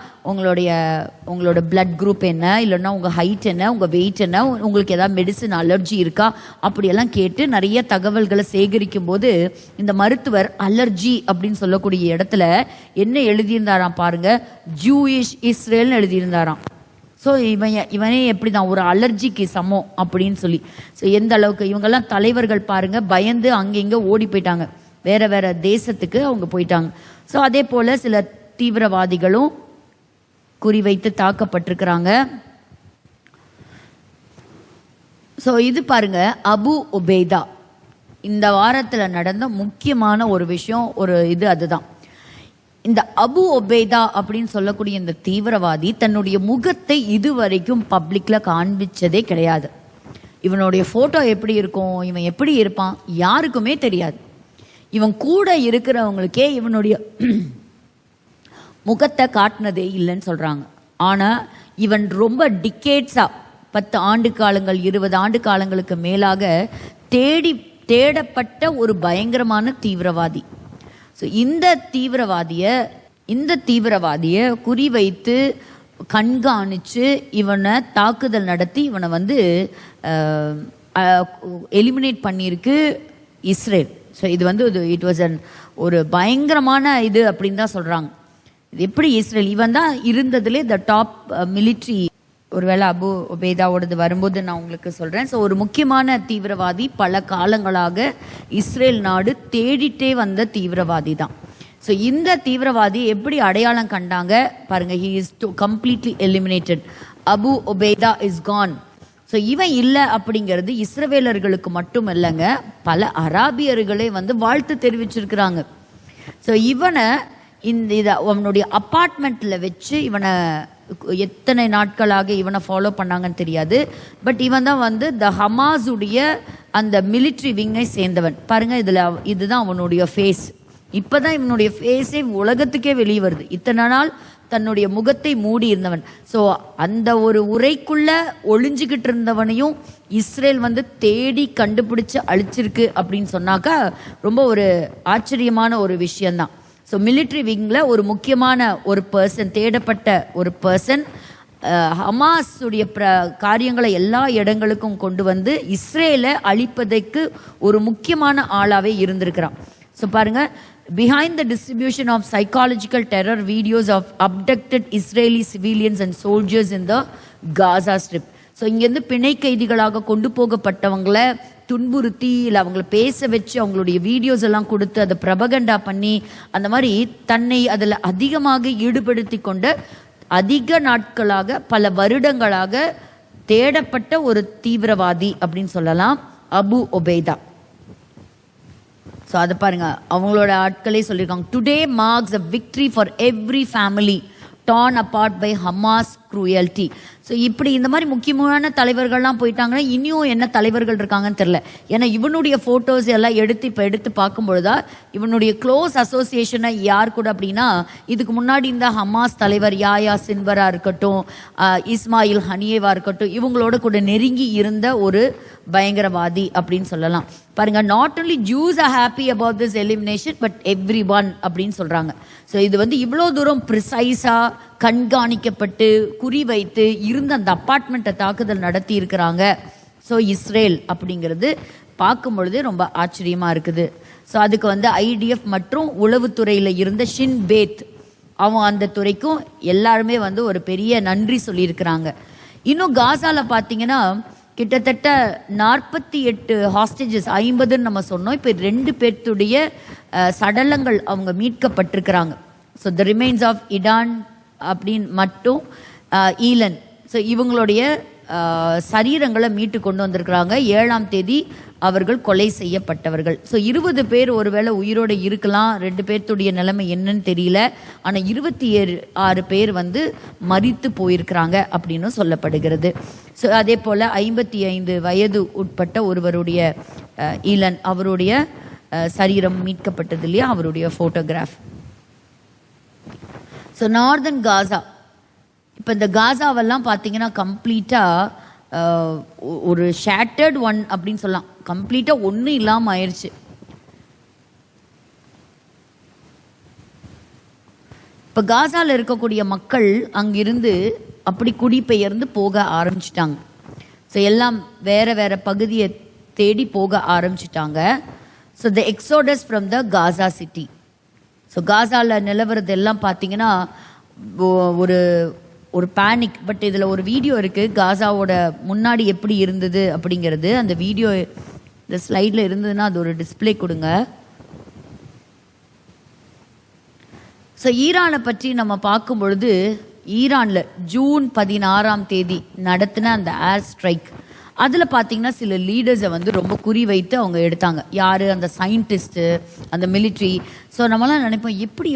[SPEAKER 1] உங்களோட பிளட் குரூப் என்ன, இல்லைன்னா உங்கள் ஹைட் என்ன, உங்கள் வெயிட் என்ன, உங்களுக்கு ஏதாவது மெடிசன் அலர்ஜி இருக்கா, அப்படியெல்லாம் கேட்டு நிறைய தகவல்களை சேகரிக்கும் போது இந்த மருத்துவர் அலர்ஜி அப்படின்னு சொல்லக்கூடிய இடத்துல என்ன எழுதியிருந்தாராம் பாருங்க, ஜூயிஷ் இஸ்ரேல்னு எழுதியிருந்தாராம். ஸோ இவனே எப்படி தான் ஒரு அலர்ஜிக்கு சமம் அப்படின்னு சொல்லி. ஸோ எந்த அளவுக்கு இவங்கெல்லாம் தலைவர்கள் பாருங்க, பயந்து அங்கே ஓடி போயிட்டாங்க, வேற வேற தேசத்துக்கு அவங்க போயிட்டாங்க. ஸோ அதே போல சில தீவிரவாதிகளும் குறிவைத்து தாக்கப்பட்டிருக்கிறாங்க. ஸோ இது பாருங்க, அபு உபைதா இந்த வாரத்தில் நடந்த முக்கியமான ஒரு விஷயம், ஒரு இது அதுதான். இந்த அபு உபைதா அப்படின்னு சொல்லக்கூடிய இந்த தீவிரவாதி தன்னுடைய முகத்தை இதுவரைக்கும் பப்ளிக்ல காண்பிச்சதே கிடையாது. இவனுடைய போட்டோ எப்படி இருக்கும், இவன் எப்படி இருப்பான் யாருக்குமே தெரியாது. இவன் கூட இருக்கிறவங்களுக்கே இவனுடைய முகத்தை காட்டினதே இல்லைன்னு சொல்றாங்க. ஆனா இவன் ரொம்ப டிகேட்ஸா 10 ஆண்டு காலங்கள் 20 ஆண்டு காலங்களுக்கு மேலாக தேடப்பட்ட ஒரு பயங்கரமான தீவிரவாதி. ஸோ இந்த தீவிரவாதியை குறிவைத்து கண்காணிச்சு இவனை தாக்குதல் நடத்தி இவனை வந்து எலிமினேட் பண்ணியிருக்கு இஸ்ரேல். ஸோ இது வந்து இட் வாஸ் ஒரு பயங்கரமான இது அப்படின்னு தான் சொல்கிறாங்க. இது எப்படி இஸ்ரேல், இவன் தான் இருந்ததுலே த டாப் மிலிட்ரி. ஒருவேளை அபு உபைதாவோடது வரும்போது நான் உங்களுக்கு சொல்கிறேன். ஸோ ஒரு முக்கியமான தீவிரவாதி, பல காலங்களாக இஸ்ரேல் நாடு தேடிட்டே வந்த தீவிரவாதி தான். ஸோ இந்த தீவிரவாதி எப்படி அடையாளம் கண்டாங்க பாருங்க, he is completely eliminated, Abu Ubaida is gone. So இவன் இல்லை அப்படிங்கிறது இஸ்ரவேலர்களுக்கு மட்டும் இல்லைங்க, பல அராபியர்களே வந்து வாழ்த்து தெரிவிச்சிருக்கிறாங்க. ஸோ இவனை அவனுடைய அப்பார்ட்மெண்ட்டில் வச்சு இவனை எத்தனை நாட்களாக இவனை ஃபாலோ பண்ணாங்கன்னு தெரியாது. பட் இவன் தான் வந்து த ஹமாஸுடைய அந்த மிலிட்ரி விங்கை சேர்ந்தவன். பாருங்க, இதுதான் அவனுடைய ஃபேஸ். இப்போதான் இவனுடைய ஃபேஸே உலகத்துக்கே வெளியே வருது. இத்தனை நாள் தன்னுடைய முகத்தை மூடி இருந்தவன். ஸோ அந்த ஒரு உரைக்குள்ள ஒளிஞ்சுக்கிட்டு இருந்தவனையும் இஸ்ரேல் வந்து தேடி கண்டுபிடிச்சு அழிச்சிருக்கு அப்படின்னு சொன்னாக்கா ரொம்ப ஒரு ஆச்சரியமான ஒரு விஷயம்தான். ஸோ மிலிட்ரி விங்கில் ஒரு முக்கியமான ஒரு பர்சன், தேடப்பட்ட ஒரு பர்சன், ஹமாஸுடைய காரியங்களை எல்லா இடங்களுக்கும் கொண்டு வந்து இஸ்ரேலை அழிப்பதற்கு ஒரு முக்கியமான ஆளாகவே இருந்திருக்கிறான். ஸோ பாருங்க, behind the distribution of psychological terror videos of abducted Israeli civilians and soldiers in the Gaza Strip. So இங்கேருந்து பிணை கைதிகளாக கொண்டு போகப்பட்டவங்களை துன்புறுத்தி இல்லை அவங்கள பேச வச்சு அவங்களுடைய வீடியோஸ் எல்லாம் கொடுத்து அதை பிரபகண்டா பண்ணி அந்த மாதிரி தன்னை அதில் அதிகமாக ஈடுபடுத்தி கொண்ட அதிக நாட்களாக பல வருடங்களாக தேடப்பட்ட ஒரு தீவிரவாதி அப்படின்னு சொல்லலாம் அபு உபைதா. ஸோ அதை பாருங்க, அவங்களோட ஆட்களே சொல்லியிருக்காங்க, today marks a victory for every family torn apart by Hamas cruelty. So இப்படி இந்த மாதிரி முக்கியமான தலைவர்கள்லாம் போயிட்டாங்கன்னா இனியும் என்ன தலைவர்கள் இருக்காங்கன்னு தெரியல. ஏன்னா இவனுடைய ஃபோட்டோஸ் எல்லாம் எடுத்து பார்க்கும்பொழுதா இவனுடைய க்ளோஸ் அசோசியேஷனை யார் கூட அப்படின்னா, இதுக்கு முன்னாடி இந்த ஹமாஸ் தலைவர் யாயா சின்வரா இருக்கட்டும், இஸ்மாயில் ஹனியேவா இருக்கட்டும், இவங்களோட கூட நெருங்கி இருந்த ஒரு பயங்கரவாதி அப்படின்னு சொல்லலாம். பாருங்க, not only juice are happy about this elimination but every one அப்படின்னு சொல்றாங்க. ஸோ இது வந்து இவ்வளோ தூரம் ப்ரிசைஸா கண்காணிக்கப்பட்டு குறிவைத்து இருந்த அந்த அப்பார்ட்மெண்ட்டை தாக்குதல் நடத்தி இருக்கிறாங்க. ஸோ இஸ்ரேல் அப்படிங்கிறது பார்க்கும் பொழுதே ரொம்ப ஆச்சரியமாக இருக்குது. ஸோ அதுக்கு வந்து ஐடிஎஃப் மற்றும் உளவுத்துறையில் இருந்த ஷின் பேத் அவன் அந்த துறைக்கும் எல்லாருமே வந்து ஒரு பெரிய நன்றி சொல்லியிருக்கிறாங்க. இன்னும் காசாவில் பார்த்தீங்கன்னா கிட்டத்தட்ட 48 ஹாஸ்டேஜஸ், 50ன்னு நம்ம சொன்னோம். இப்போ 2 பேர்த்துடைய சடலங்கள் அவங்க மீட்கப்பட்டிருக்கிறாங்க. ஸோ த ரிமைன்ஸ் ஆஃப் இடான் அப்படின்னு மட்டும் ஈலன், ஸோ இவங்களுடைய சரீரங்களை மீட்டு கொண்டு வந்திருக்கிறாங்க. 7ஆம் தேதி அவர்கள் கொலை செய்யப்பட்டவர்கள். ஸோ 20 பேர் ஒருவேளை உயிரோடு இருக்கலாம். 2 பேர்த்துடைய நிலைமை என்னன்னு தெரியல. ஆனால் 26 பேர் வந்து மரித்து போயிருக்கிறாங்க அப்படின்னு சொல்லப்படுகிறது. ஸோ அதே போல் 55 வயது உட்பட்ட ஒருவருடைய ஈலன், அவருடைய சரீரம் மீட்கப்பட்டது இல்லையா, அவருடைய ஃபோட்டோகிராஃப். ஸோ நார்தன் காசா, இப்போ இந்த காசாவெல்லாம் பார்த்தீங்கன்னா கம்ப்ளீட்டாக ஒரு ஷேட்டர்ட் ஒன் அப்படின்னு சொல்லலாம். கம்ப்ளீட்டாக ஒன்றும் இல்லாமல் ஆயிடுச்சு. இப்போ காசாவில் இருக்கக்கூடிய மக்கள் அங்கிருந்து அப்படி குடிபெயர்ந்து போக ஆரம்பிச்சிட்டாங்க. ஸோ எல்லாம் வேற வேற பகுதியை தேடி போக ஆரம்பிச்சிட்டாங்க. So the exodus from the Gaza city. So காசாவில் நிலவரது எல்லாம் பார்த்தீங்கன்னா ஒரு ஒரு பேனிக். பட் இதில் ஒரு வீடியோ இருக்குது காசாவோட முன்னாடி எப்படி இருந்தது அப்படிங்கிறது. அந்த வீடியோ இந்த ஸ்லைடில் இருந்ததுன்னா அது ஒரு டிஸ்பிளே கொடுங்க. ஸோ ஈரானை பற்றி நம்ம பார்க்கும் பொழுது, ஈரானில் ஜூன் 16ஆம் தேதி நடத்தின அந்த ஏர் ஸ்ட்ரைக், அதில் பார்த்தீங்கன்னா சில லீடர்ஸை வந்து ரொம்ப குறி வைத்து அவங்க எடுத்தாங்க. யார்? அந்த சயின்டிஸ்ட்டு, அந்த மிலிட்ரி. ஸோ நம்மளாம் நினைப்போம் எப்படி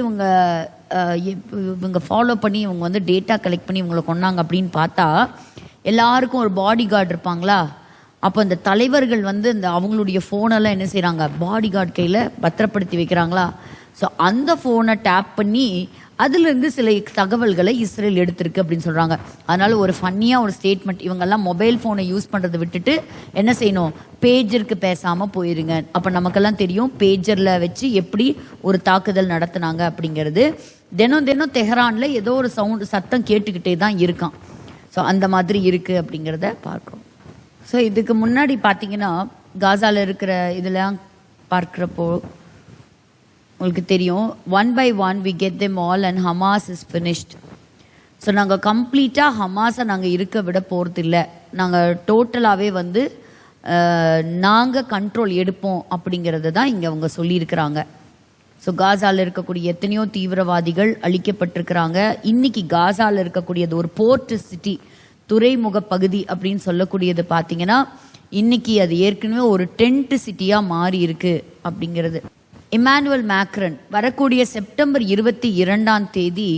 [SPEAKER 1] இவங்க ஃபாலோ பண்ணி இவங்க வந்து டேட்டா கலெக்ட் பண்ணி இவங்களை கொண்டாங்க அப்படின்னு பார்த்தா, எல்லாருக்கும் ஒரு பாடி கார்டு இருப்பாங்களா. அப்போ இந்த தலைவர்கள் வந்து இந்த அவங்களுடைய ஃபோனெல்லாம் என்ன செய்கிறாங்க, பாடி கார்டு கையில் பத்திரப்படுத்தி வைக்கிறாங்களா. ஸோ அந்த ஃபோனை டேப் பண்ணி அதுலேருந்து சில தகவல்களை இஸ்ரேல் எடுத்திருக்கு அப்படின்னு சொல்கிறாங்க. அதனால் ஒரு ஃபன்னியாக ஒரு ஸ்டேட்மெண்ட், இவங்கெல்லாம் மொபைல் ஃபோனை யூஸ் பண்ணுறதை விட்டுட்டு என்ன செய்யணும், பேஜருக்கு பேசாமல் போயிருங்க. அப்போ நமக்கெல்லாம் தெரியும் பேஜரில் வச்சு எப்படி ஒரு தாக்குதல் நடத்தினாங்க அப்படிங்கிறது. தினம் தினம் தெஹரானில் ஏதோ ஒரு சத்தம் கேட்டுக்கிட்டே தான் இருக்கான். ஸோ அந்த மாதிரி இருக்குது அப்படிங்கிறத பார்க்குறோம். ஸோ இதுக்கு முன்னாடி பார்த்தீங்கன்னா காசாவில் இருக்கிற இதெல்லாம் பார்க்குறப்போ உங்களுக்கு தெரியும், 1 by 1 we get them all and Hamas is finished. So நாங்கள் கம்ப்ளீட்டாக ஹமாஸை நாங்கள் இருக்க விட போகிறது இல்லை, நாங்கள் டோட்டலாகவே வந்து நாங்கள் கண்ட்ரோல் எடுப்போம் அப்படிங்கிறது தான் இங்கே அவங்க சொல்லியிருக்கிறாங்க. ஸோ காசாவில் இருக்கக்கூடிய எத்தனையோ தீவிரவாதிகள் அழிக்கப்பட்டிருக்கிறாங்க. இன்னைக்கு காசாவில் இருக்கக்கூடியது ஒரு போர்ட் சிட்டி, துறைமுக பகுதி அப்படின்னு சொல்லக்கூடியது பார்த்தீங்கன்னா இன்னைக்கு அது ஏற்கனவே ஒரு டென்ட் சிட்டியாக மாறி இருக்கு அப்படிங்கிறது. இமானுவேல் மேக்ரன் வரக்கூடிய செப்டம்பர் 22ஆம் தேதி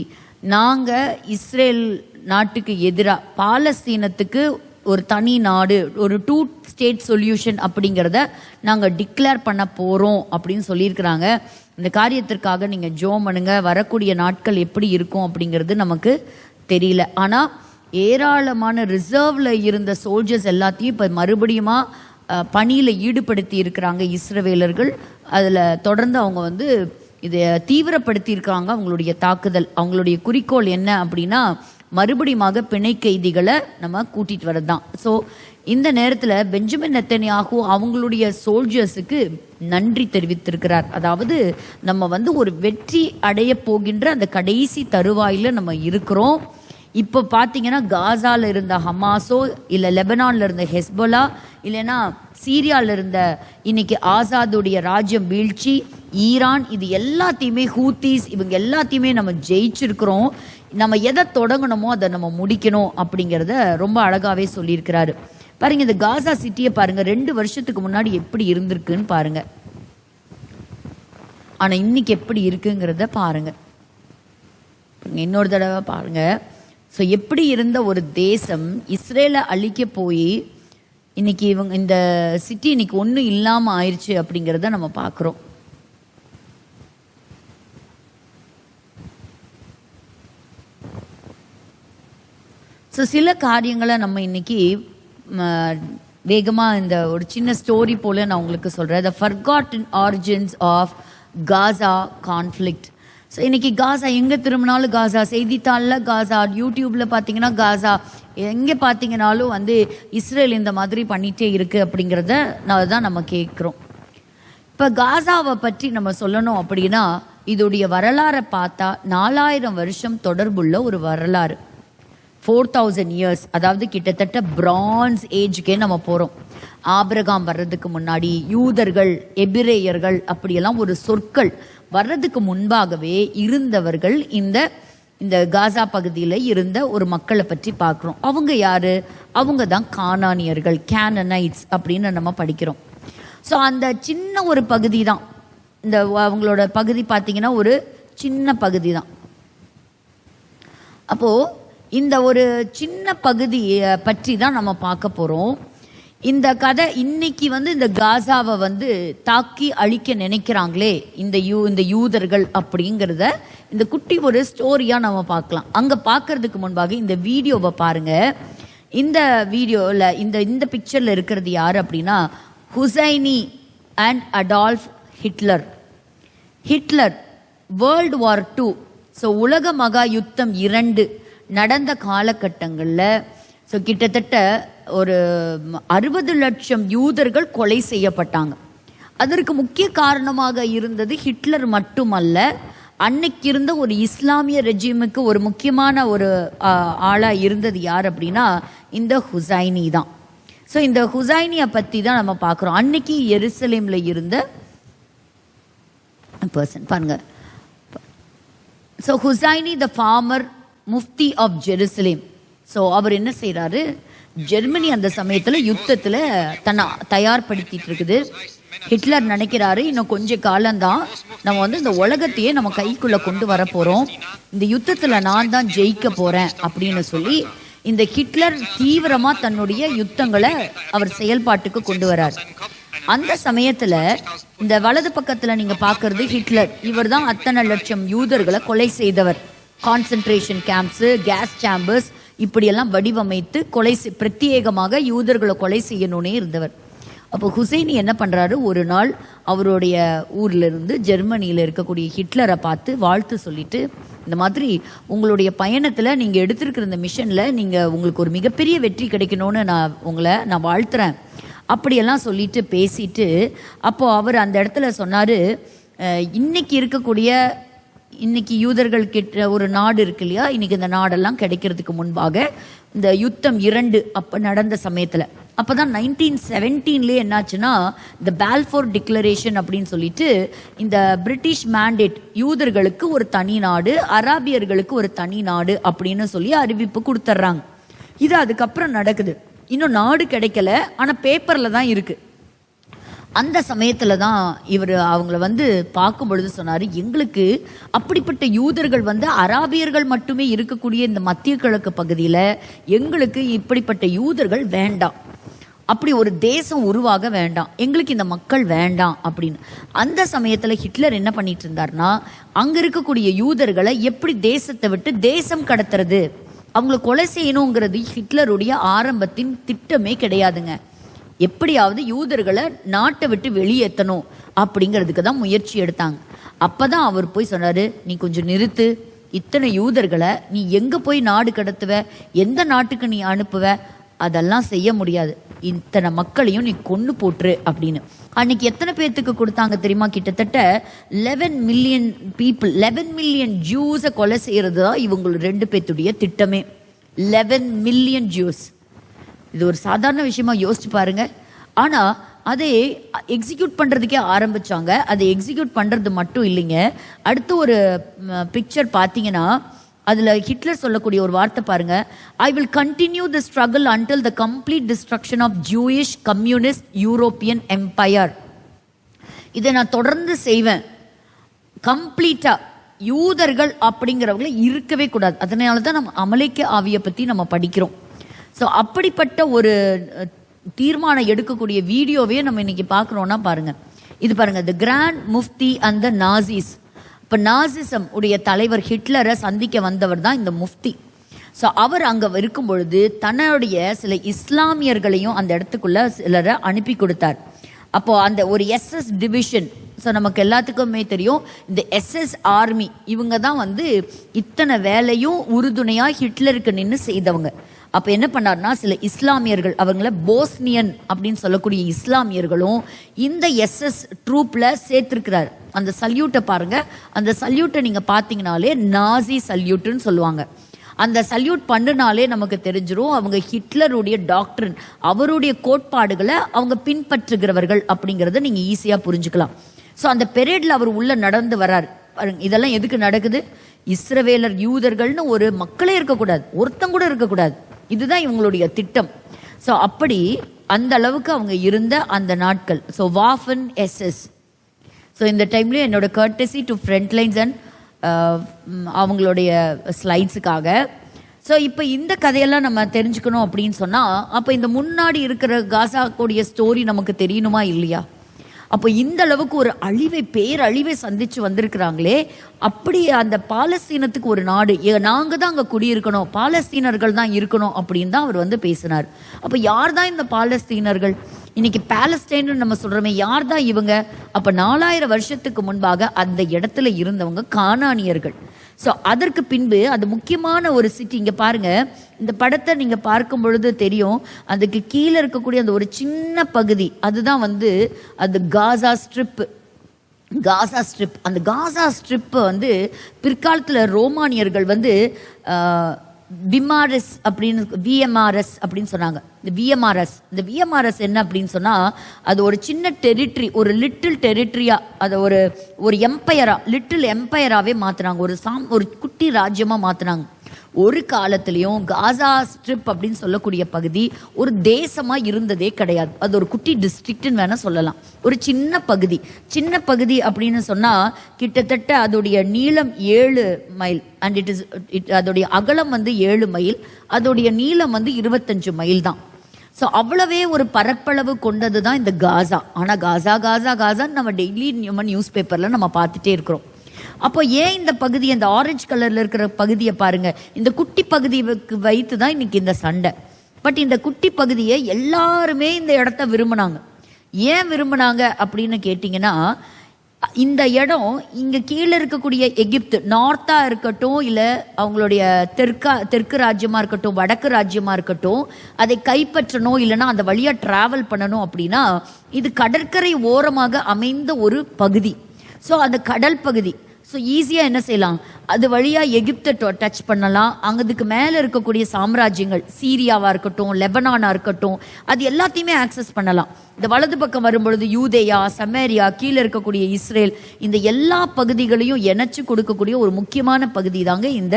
[SPEAKER 1] நாங்கள் இஸ்ரேல் நாட்டுக்கு எதிராக பாலஸ்தீனத்துக்கு ஒரு தனி நாடு, ஒரு 2 ஸ்டேட் சொல்யூஷன் அப்படிங்கிறத நாங்கள் டிக்ளேர் பண்ண போகிறோம் அப்படின்னு சொல்லியிருக்கிறாங்க. இந்த காரியத்திற்காக நீங்கள் ஜோம் பண்ணுங்க. வரக்கூடிய நாட்கள் எப்படி இருக்கும் அப்படிங்கிறது நமக்கு தெரியல. ஆனால் ஏராளமான ரிசர்வில் இருந்த சோல்ஜர்ஸ் எல்லாத்தையும் இப்போ மறுபடியுமா பணியில் ஈடுபடுத்தி இருக்கிறாங்க இஸ்ரவேலர்கள். அதில் தொடர்ந்து அவங்க வந்து இதை தீவிரப்படுத்தி இருக்காங்க அவங்களுடைய தாக்குதல். அவங்களுடைய குறிக்கோள் என்ன அப்படின்னா மறுபடியுமாக பிணை கைதிகளை நம்ம கூட்டிகிட்டு வரது தான். ஸோ இந்த நேரத்தில் பெஞ்சமின் நெத்தன்யாகு அவங்களுடைய சோல்ஜர்ஸுக்கு நன்றி தெரிவித்திருக்கிறார். அதாவது நம்ம வந்து ஒரு வெற்றி அடைய போகின்ற அந்த கடைசி தருவாயில் நம்ம இருக்கிறோம். இப்போ பார்த்தீங்கன்னா காசாவில் இருந்த ஹமாஸோ இல்லை லெபனானில் இருந்த ஹெஸ்போலா இல்லைன்னா சீரியாவில் இருந்த இன்னைக்கு ஆசாதுடைய ராஜ்யம் வீழ்ச்சி, ஈரான், இது எல்லாத்தையுமே ஹூத்தீஸ், இவங்க எல்லாத்தையுமே நம்ம ஜெயிச்சிருக்கிறோம். நம்ம எதை தொடங்கணுமோ அதை நம்ம முடிக்கணும் அப்படிங்கிறத ரொம்ப அழகாகவே சொல்லியிருக்கிறாரு. பாருங்க, இந்த காசா சிட்டியை பாருங்க, 2 வருஷத்துக்கு முன்னாடி எப்படி இருந்திருக்குன்னு பாருங்க. ஆனால் இன்னைக்கு எப்படி இருக்குங்கிறத பாருங்க. இன்னொரு தடவை பாருங்க. ஸோ எப்படி இருந்த ஒரு தேசம் இஸ்ரேலை அழிக்க போய் இன்னைக்கு இவங்க இந்த சிட்டி இன்னைக்கு ஒன்றும் இல்லாமல் ஆயிடுச்சு அப்படிங்கிறத நம்ம பார்க்குறோம். ஸோ சில காரியங்களை நம்ம இன்னைக்கு வேகமாக இந்த ஒரு சின்ன ஸ்டோரி போல நான் உங்களுக்கு சொல்கிறேன். The forgotten origins of Gaza conflict. So இன்னைக்கு காசா எங்கே திரும்பினாலும் காசா, செய்தித்தாளில் காசா, யூடியூப்பில் பார்த்தீங்கன்னா காசா, எங்கே பார்த்தீங்கன்னாலும் வந்து இஸ்ரேல் இந்த மாதிரி பண்ணிகிட்டே இருக்குது அப்படிங்கிறத தான் நம்ம கேட்குறோம். இப்போ காசாவை பற்றி நம்ம சொல்லணும் அப்படின்னா இதோடைய வரலாறை பார்த்தா 4000 வருஷம் தொடர்புள்ள ஒரு வரலாறு. 4000 இயர்ஸ், அதாவது கிட்டத்தட்ட பிரான்ஸ் ஏஜுக்கே நம்ம போகிறோம். ஆபிரகாம் வர்றதுக்கு முன்னாடி யூதர்கள், எபிரேயர்கள் அப்படியெல்லாம் ஒரு சொற்கள் வர்றதுக்கு முன்பாகவே இருந்தவர்கள் இந்த காசா பகுதியில் இருந்த ஒரு மக்களை பற்றி பார்க்குறோம். அவங்க யாரு? அவங்க தான் கானானியர்கள், கேனனைட்ஸ் அப்படின்னு நம்ம படிக்கிறோம். ஸோ அந்த சின்ன ஒரு பகுதி தான், இந்த அவங்களோட பகுதி பார்த்தீங்கன்னா ஒரு சின்ன பகுதி தான். அப்போது இந்த ஒரு சின்ன பகுதியை பற்றி தான் நம்ம பார்க்க போகிறோம். இந்த கதை இன்னைக்கு வந்து இந்த காசாவை வந்து தாக்கி அழிக்க நினைக்கிறாங்களே இந்த யூதர்கள் அப்படிங்கிறத இந்த குட்டி ஒரு ஸ்டோரியாக நம்ம பார்க்கலாம். அங்கே பார்க்கறதுக்கு முன்பாக இந்த வீடியோவை பாருங்க. இந்த வீடியோவில் இந்த பிக்சரில் இருக்கிறது யார் அப்படின்னா Husaini and Adolf Hitler. Hitler world war 2, so உலக மகா யுத்தம் 2 நடந்த காலகட்டங்களில் ஸோ கிட்டத்தட்ட ஒரு 60 லட்சம் யூதர்கள் கொலை செய்யப்பட்டாங்க. அதற்கு முக்கிய காரணமாக இருந்தது ஹிட்லர் மட்டுமல்ல, அன்னைக்கு இருந்த ஒரு இஸ்லாமிய ரெஜிமுக்கு ஒரு முக்கியமான ஒரு ஆளாக இருந்தது யார் அப்படின்னா இந்த ஹுசைனி தான். ஸோ இந்த ஹுசைனியை பற்றி தான் நம்ம பார்க்குறோம். அன்னைக்கு எருசலேமில் இருந்த பர்சன் பாருங்க. So Husseini the former mufti of Jerusalem. So அவர் என்ன செய்கிறாரு, ஜெர்மனி அந்த சமயத்தில் யுத்தத்தில் தன்னை தயார்படுத்திட்டு இருக்குது. ஹிட்லர் நினைக்கிறாரு இன்னும் கொஞ்ச காலம்தான் நம்ம வந்து இந்த உலகத்தையே நம்ம கைக்குள்ளே கொண்டு வர போகிறோம், இந்த யுத்தத்தில் நான் தான் ஜெயிக்க போகிறேன் அப்படின்னு சொல்லி இந்த ஹிட்லர் தீவிரமாக தன்னுடைய யுத்தங்களை அவர் செயல்பாட்டுக்கு கொண்டு வரார். அந்த சமயத்தில் இந்த வலது பக்கத்தில் நீங்கள் பார்க்கறது ஹிட்லர். இவர் தான் அத்தனை லட்சம் யூதர்களை கொலை செய்தவர். கான்சன்ட்ரேஷன் கேம்ப்ஸு, கேஸ் சேம்பர்ஸ் இப்படியெல்லாம் வடிவமைத்து பிரத்யேகமாக யூதர்களை கொலை செய்யணும்னே இருந்தவர். அப்போ ஹுசைனி என்ன பண்ணுறாரு, ஒரு நாள் அவருடைய ஊரில் இருந்து ஜெர்மனியில் இருக்கக்கூடிய ஹிட்லரை பார்த்து வாழ்த்து சொல்லிட்டு, இந்த மாதிரி உங்களுடைய பயணத்தில் நீங்கள் எடுத்திருக்கிற இந்த மிஷனில் உங்களுக்கு ஒரு மிகப்பெரிய வெற்றி கிடைக்கணும்னு நான் வாழ்த்துறேன் அப்படியெல்லாம் சொல்லிட்டு பேசிட்டு, அப்போது அவர் அந்த இடத்துல சொன்னார், இன்னைக்கு யூதர்கள் கிட்ட ஒரு நாடு இருக்கு இல்லையா, இன்னைக்கு இந்த நாடெல்லாம் கிடைக்கிறதுக்கு முன்பாக இந்த யுத்தம் 2 அப்போ நடந்த சமயத்தில், அப்போ தான் 1917 என்னாச்சுன்னா இந்த பால்ஃபோர் டிக்ளரேஷன் அப்படின்னு சொல்லிட்டு இந்த பிரிட்டிஷ் மேண்டேட் யூதர்களுக்கு ஒரு தனி நாடு, அராபியர்களுக்கு ஒரு தனி நாடு அப்படின்னு சொல்லி அறிவிப்பு கொடுத்துட்றாங்க. இது அதுக்கப்புறம் நடக்குது. இன்னும் நாடு கிடைக்கல, ஆனால் பேப்பரில் தான் இருக்குது. அந்த சமயத்தில் தான் இவர் அவங்கள வந்து பார்க்கும் பொழுது சொன்னார், எங்களுக்கு அப்படிப்பட்ட யூதர்கள் வந்து அராபியர்கள் மட்டுமே இருக்கக்கூடிய இந்த மத்திய கிழக்கு பகுதியில் எங்களுக்கு இப்படிப்பட்ட யூதர்கள் வேண்டாம், அப்படி ஒரு தேசம் உருவாக வேண்டாம், எங்களுக்கு இந்த மக்கள் வேண்டாம் அப்படின்னு. அந்த சமயத்தில் ஹிட்லர் என்ன பண்ணிட்டு இருந்தார்னா, அங்கே இருக்கக்கூடிய யூதர்களை எப்படி தேசத்தை விட்டு தேசம் கடத்துறது, அவங்கள கொலை செய்யணுங்கிறது ஹிட்லருடைய ஆரம்பத்தின் திட்டமே கிடையாதுங்க. எப்படியாவது யூதர்களை நாட்டை விட்டு வெளியேற்றணும் அப்படிங்கிறதுக்கு தான் முயற்சி எடுத்தாங்க. அப்போ தான் அவர் போய் சொன்னார், நீ கொஞ்சம் நிறுத்து, இத்தனை யூதர்களை நீ எங்கே போய் நாடு கடத்துவ, எந்த நாட்டுக்கு நீ அனுப்புவ, அதெல்லாம் செய்ய முடியாது, இத்தனை மக்களையும் நீ கொன்று போட்டுரு அப்படின்னு. அன்னைக்கு எத்தனை பேர்த்துக்கு கொடுத்தாங்க தெரியுமா? கிட்டத்தட்ட 11 மில்லியன் பீப்புள், 11 மில்லியன் ஜூஸை கொலை செய்கிறது தான் இவங்க 2 பேர்த்துடைய திட்டமே. 11 மில்லியன் ஜூஸ். இது ஒரு சாதாரண விஷயமா யோசிச்சு பாருங்க. ஆனால் அதை எக்ஸிக்யூட் பண்ணுறதுக்கே ஆரம்பித்தாங்க. அதை எக்ஸிக்யூட் பண்ணுறது மட்டும் இல்லைங்க, அடுத்து ஒரு பிக்சர் பார்த்தீங்கன்னா அதில் ஹிட்லர் சொல்லக்கூடிய ஒரு வார்த்தை பாருங்க, I will continue the struggle until the complete destruction of Jewish communist European empire. இதை நான் தொடர்ந்து செய்வேன், கம்ப்ளீட்டாக யூதர்கள் அப்படிங்கிறவங்கள இருக்கவே கூடாது. அதனால தான் நம்ம அமலேக்க ஆவியை பற்றி நம்ம படிக்கிறோம். ஸோ அப்படிப்பட்ட ஒரு தீர்மானம் எடுக்கக்கூடிய வீடியோவே நம்ம இன்னைக்கு பார்க்குறோன்னா பாருங்கள். இது பாருங்கள், the grand mufti and the Nazis. இப்போ நாசிசம் உடைய தலைவர் ஹிட்லரை சந்திக்க வந்தவர் தான் இந்த முஃப்தி. ஸோ அவர் அங்கே இருக்கும் பொழுது தன்னுடைய சில இஸ்லாமியர்களையும் அந்த இடத்துக்குள்ள சிலரை அனுப்பி கொடுத்தார். அப்போது அந்த ஒரு SS டிவிஷன், ஸோ நமக்கு எல்லாத்துக்குமே தெரியும் இந்த SS ஆர்மி இவங்க தான் வந்து இத்தனை வேலையும் உறுதுணையாக ஹிட்லருக்கு நின்று செய்தவங்க. அப்போ என்ன பண்ணார்னா சில இஸ்லாமியர்கள், அவங்கள போஸ்னியன் அப்படின்னு சொல்லக்கூடிய இஸ்லாமியர்களும் இந்த SS ட்ரூப்பில் சேர்த்துருக்கிறார். அந்த சல்யூட்டை பாருங்க, அந்த சல்யூட்டை நீங்கள் பார்த்தீங்கனாலே நாசி சல்யூட்டுன்னு சொல்லுவாங்க. அந்த சல்யூட் பண்ணினாலே நமக்கு தெரிஞ்சிரும் அவங்க ஹிட்லருடைய டாக்டரின், அவருடைய கோட்பாடுகளை அவங்க பின்பற்றுகிறவர்கள் அப்படிங்கிறத நீங்கள் ஈஸியாக புரிஞ்சுக்கலாம். ஸோ அந்த பெரேடில் அவர் உள்ள நடந்து வர்றார். இதெல்லாம் எதுக்கு நடக்குது? இஸ்ரவேலர் யூதர்கள்னு ஒரு மக்களே இருக்கக்கூடாது, ஒருத்தம் கூட இருக்கக்கூடாது. இதுதான் இவங்களுடைய திட்டம். ஸோ அப்படி அந்த அளவுக்கு அவங்க இருந்த அந்த நாட்கள். So வாஃபன் SS. ஸோ இந்த டைம்லேயும் என்னோட courtesy to front lines and அவங்களுடைய ஸ்லைட்ஸுக்காக. ஸோ இப்போ இந்த கதையெல்லாம் நம்ம தெரிஞ்சுக்கணும் அப்படின்னு சொன்னால், அப்போ இந்த முன்னாடி இருக்கிற காசா கூடிய ஸ்டோரி நமக்கு தெரியணுமா இல்லையா? அப்போ இந்த அளவுக்கு ஒரு பேரழிவை சந்திச்சு வந்திருக்கிறாங்களே, அப்படி அந்த பாலஸ்தீனத்துக்கு ஒரு நாடு, நாங்கள் தான் அங்கே குடியிருக்கணும், பாலஸ்தீனர்கள் தான் இருக்கணும் அப்படின்னு தான் அவர் வந்து பேசினார். அப்போ யார் தான் இந்த பாலஸ்தீனர்கள்? இன்னைக்கு பாலஸ்டைன்னு நம்ம சொல்றோமே, யார் தான் இவங்க? அப்ப 4000 வருஷத்துக்கு முன்பாக அந்த இடத்துல இருந்தவங்க கானானியர்கள். ஸோ அதற்கு பின்பு அது முக்கியமான ஒரு சிட்டி. இங்க பாருங்க, இந்த படத்தை நீங்க பார்க்கும் பொழுது தெரியும், அதுக்கு கீழே இருக்கக்கூடிய அந்த ஒரு சின்ன பகுதி அதுதான் வந்து அது காசா ஸ்ட்ரிப். அந்த காசா ஸ்ட்ரிப்பை வந்து பிற்காலத்தில் ரோமானியர்கள் வந்து விமாரஸ் அப்படின்னு VMRS அப்படின்னு சொன்னாங்க. இந்த VMRS என்ன அப்படின்னு சொன்னால், அது ஒரு சின்ன டெரிட்டரி, ஒரு லிட்டில் டெரிட்டரியா, அதை ஒரு எம்பையரா, லிட்டில் எம்பையராகவே மாற்றினாங்க, ஒரு குட்டி ராஜ்யமாக மாற்றினாங்க. ஒரு காலத்திலையும் காசா ஸ்ட்ரிப் அப்படின்னு சொல்லக்கூடிய பகுதி ஒரு தேசமாக இருந்ததே கிடையாது. அது ஒரு குட்டி டிஸ்ட்ரிக்ட்னு வேணால் சொல்லலாம். ஒரு சின்ன பகுதி அப்படின்னு சொன்னால் கிட்டத்தட்ட அதோடைய நீளம் 7 மைல் அண்ட் அதோடைய அகலம் வந்து 7 மைல், அதோடைய நீளம் வந்து 25 மைல் தான். ஸோ அவ்வளவே ஒரு பரப்பளவு கொண்டது தான் இந்த காசா. ஆனால் காசான்னு நம்ம டெய்லி நியூஸ் பேப்பரில் நம்ம பார்த்துட்டே இருக்கிறோம். அப்போ ஏன் இந்த பகுதி, அந்த ஆரஞ்சு கலர்ல இருக்கிற பகுதியை பாருங்க, இந்த குட்டி பகுதிக்கு வைத்து தான் இன்னைக்கு இந்த சண்டை. பட் இந்த குட்டி பகுதியை எல்லாருமே இந்த இடத்த விரும்பினாங்க. ஏன் விரும்பினாங்க அப்படின்னு கேட்டிங்கன்னா, இந்த இடம் இங்கே கீழே இருக்கக்கூடிய எகிப்து, நார்த்தாக இருக்கட்டும் இல்லை அவங்களுடைய தெற்கு ராஜ்யமாக இருக்கட்டும், வடக்கு ராஜ்யமாக இருக்கட்டும், அதை கைப்பற்றணும் இல்லைன்னா அந்த வழியாக ட்ராவல் பண்ணணும் அப்படின்னா இது கடற்கரை ஓரமாக அமைந்த ஒரு பகுதி. ஸோ அந்த கடல் பகுதி, ஸோ ஈஸியாக என்ன செய்யலாம், அது வழியாக எகிப்தை டச் பண்ணலாம். அதுக்கு மேலே இருக்கக்கூடிய சாம்ராஜ்யங்கள், சீரியாவாக இருக்கட்டும், லெபனானாக இருக்கட்டும், அது எல்லாத்தையுமே ஆக்சஸ் பண்ணலாம். இந்த வலது பக்கம் வரும்பொழுது யூதேயா, சமேரியா, கீழே இருக்கக்கூடிய இஸ்ரேல், இந்த எல்லா பகுதிகளையும் இணைச்சு கொடுக்கக்கூடிய ஒரு முக்கியமான பகுதி தாங்க இந்த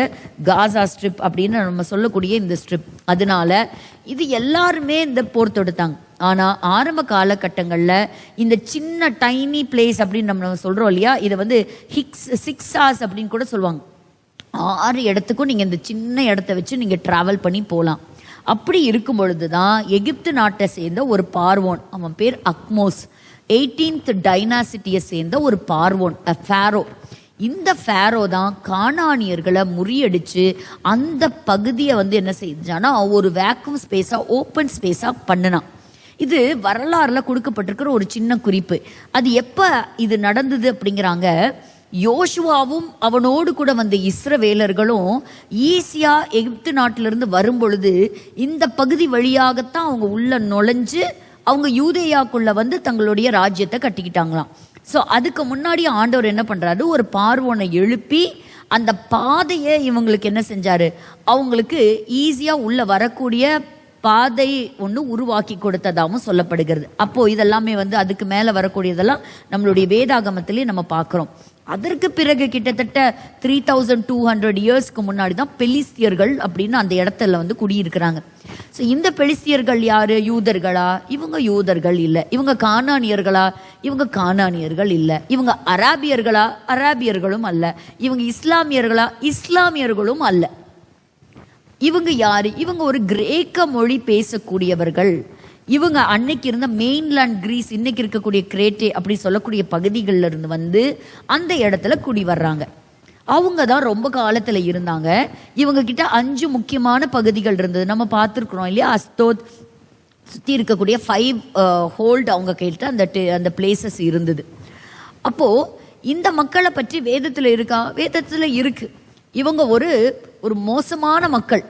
[SPEAKER 1] காசா ஸ்ட்ரிப் அப்படின்னு நம்ம சொல்லக்கூடிய இந்த ஸ்ட்ரிப். அதனால இது எல்லாருமே இந்த போர் தொடுத்தாங்க. ஆனால் ஆரம்ப காலகட்டங்களில் இந்த சின்ன டைனி பிளேஸ் அப்படின்னு நம்ம சொல்கிறோம் இல்லையா, இதை வந்து 6 hours அப்படின்னு கூட சொல்லுவாங்க. 6 இடத்துக்கும் நீங்கள் இந்த சின்ன இடத்த வச்சு நீங்கள் ட்ராவல் பண்ணி போகலாம். அப்படி இருக்கும் பொழுது தான் எகிப்து நாட்டை சேர்ந்த ஒரு பார்வோன், அவன் பேர் அக்மோஸ், 18th டைனாசிட்டியை சேர்ந்த ஒரு பார்வோன், ஃபேரோ. இந்த ஃபேரோ தான் கானானியர்களை முறியடிச்சு அந்த பகுதியை வந்து என்ன செஞ்சானா ஒரு வேக்யூம் ஸ்பேஸாக, ஓப்பன் ஸ்பேஸாக பண்ணினான். இது வரலாறுல கொடுக்கப்பட்டிருக்கிற ஒரு சின்ன குறிப்பு. அது எப்போ இது நடந்தது அப்படிங்கிறாங்க, யோசுவாவும் அவனோடு கூட வந்த இஸ்ரவேலர்களும் ஈஸியா எகிப்து நாட்டிலிருந்து வரும் பொழுது இந்த பகுதி வழியாகத்தான் அவங்க உள்ள நுழைஞ்சு அவங்க யூதேயாக்குள்ள வந்து தங்களுடைய ராஜ்யத்தை கட்டிக்கிட்டாங்களாம். ஸோ அதுக்கு முன்னாடி ஆண்டவர் என்ன பண்றாரு, ஒரு பார்வோனை எழுப்பி அந்த பாதையை இவங்களுக்கு என்ன செஞ்சாரு, அவங்களுக்கு ஈஸியா உள்ள வரக்கூடிய பாதை ஒன்று உருவாக்கி கொடுத்ததாகவும் சொல்லப்படுகிறது. அப்போ இதெல்லாமே வந்து அதுக்கு மேலே வரக்கூடியதெல்லாம் நம்மளுடைய வேதாகமத்திலே நம்ம பார்க்குறோம். அதற்கு பிறகு கிட்டத்தட்ட 3200 இயர்ஸ்க்கு முன்னாடி தான் பெலிஸ்தியர்கள் அப்படின்னு அந்த இடத்துல வந்து குடியிருக்கிறாங்க. ஸோ இந்த பெலிஸ்தியர்கள் யாரு, யூதர்களா? இவங்க யூதர்கள் இல்லை. இவங்க கானானியர்களா? இவங்க கானானியர்கள் இல்லை. இவங்க அராபியர்களா? அராபியர்களும் அல்ல. இவங்க இஸ்லாமியர்களா? இஸ்லாமியர்களும் அல்ல. இவங்க யாரு? இவங்க ஒரு கிரேக்க மொழி பேசக்கூடியவர்கள். இவங்க அன்னைக்கு இருந்த மெயின்லேண்ட் கிரீஸ், இன்னைக்கு இருக்கக்கூடிய கிரேட்டே அப்படி சொல்லக்கூடிய பகுதிகளில் இருந்து வந்து அந்த இடத்துல குடி வர்றாங்க. அவங்க தான் ரொம்ப காலத்தில் இருந்தாங்க. இவங்க கிட்ட 5 முக்கியமான பகுதிகள் இருந்தது. நம்ம பார்த்துருக்குறோம் இல்லையா, அஸ்தோத் சுற்றி இருக்கக்கூடிய 5 ஹோல்டு அவங்க கிட்ட அந்த பிளேசஸ் இருந்தது. அப்போ இந்த மக்களை பற்றி வேதத்துல இருக்கா? வேதத்துல இருக்கு. இவங்க ஒரு மோசமான மக்கள்.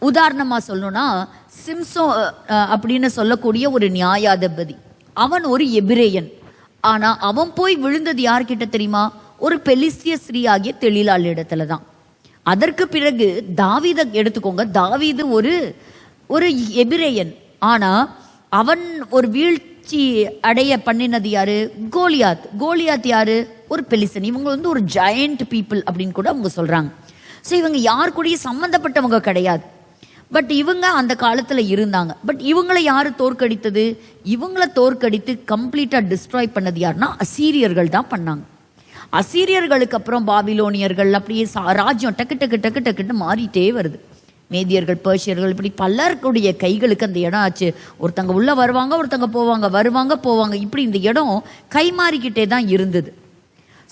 [SPEAKER 1] உதாரணமா சொல்லணும்னா, சிம்சோ அப்படின்னு சொல்லக்கூடிய ஒரு நியாயாதிபதி, அவன் ஒரு எபிரேயன். ஆனா அவன் போய் விழுந்தது யார்கிட்ட தெரியுமா? ஒரு பெலிஸ்திய ஸ்ரீ ஆகிய தெளிலாள் இடத்துல தான். அதற்கு பிறகு தாவீதை எடுத்துக்கோங்க. தாவீது ஒரு எபிரேயன். ஆனா அவன் ஒரு வீழ்ச்சி அடைய பண்ணினது யாரு? கோலியாத். கோலியாத் யாரு? ஒரு பெலிஸ்தன். இவங்க ஒரு ஜெயண்ட் பீப்புள் அப்படின்னு கூட அவங்க சொல்றாங்க. ஸோ இவங்க யார் கூடயும் சம்மந்தப்பட்டவங்க கிடையாது. பட் இவங்க அந்த காலத்துல இருந்தாங்க. பட் இவங்களை யாரு தோற்கடித்தது? இவங்களை தோற்கடித்து கம்ப்ளீட்டா டிஸ்ட்ராய் பண்ணது யாருன்னா அசீரியர்கள் தான் பண்ணாங்க. அசீரியர்களுக்கு அப்புறம் பாபிலோனியர்கள், அப்படியே ராஜ்யம் டக்கு டக்கு டக்கு டக்குன்னு மாறிட்டே வருது. மேதியர்கள், பெர்ஷியர்கள், இப்படி பலருடைய கைகளுக்கு அந்த இடம் ஆச்சு. ஒருத்தங்க உள்ள வருவாங்க, ஒருத்தங்க போவாங்க, வருவாங்க போவாங்க, இப்படி இந்த இடம் கை மாறிக்கிட்டே தான் இருந்தது.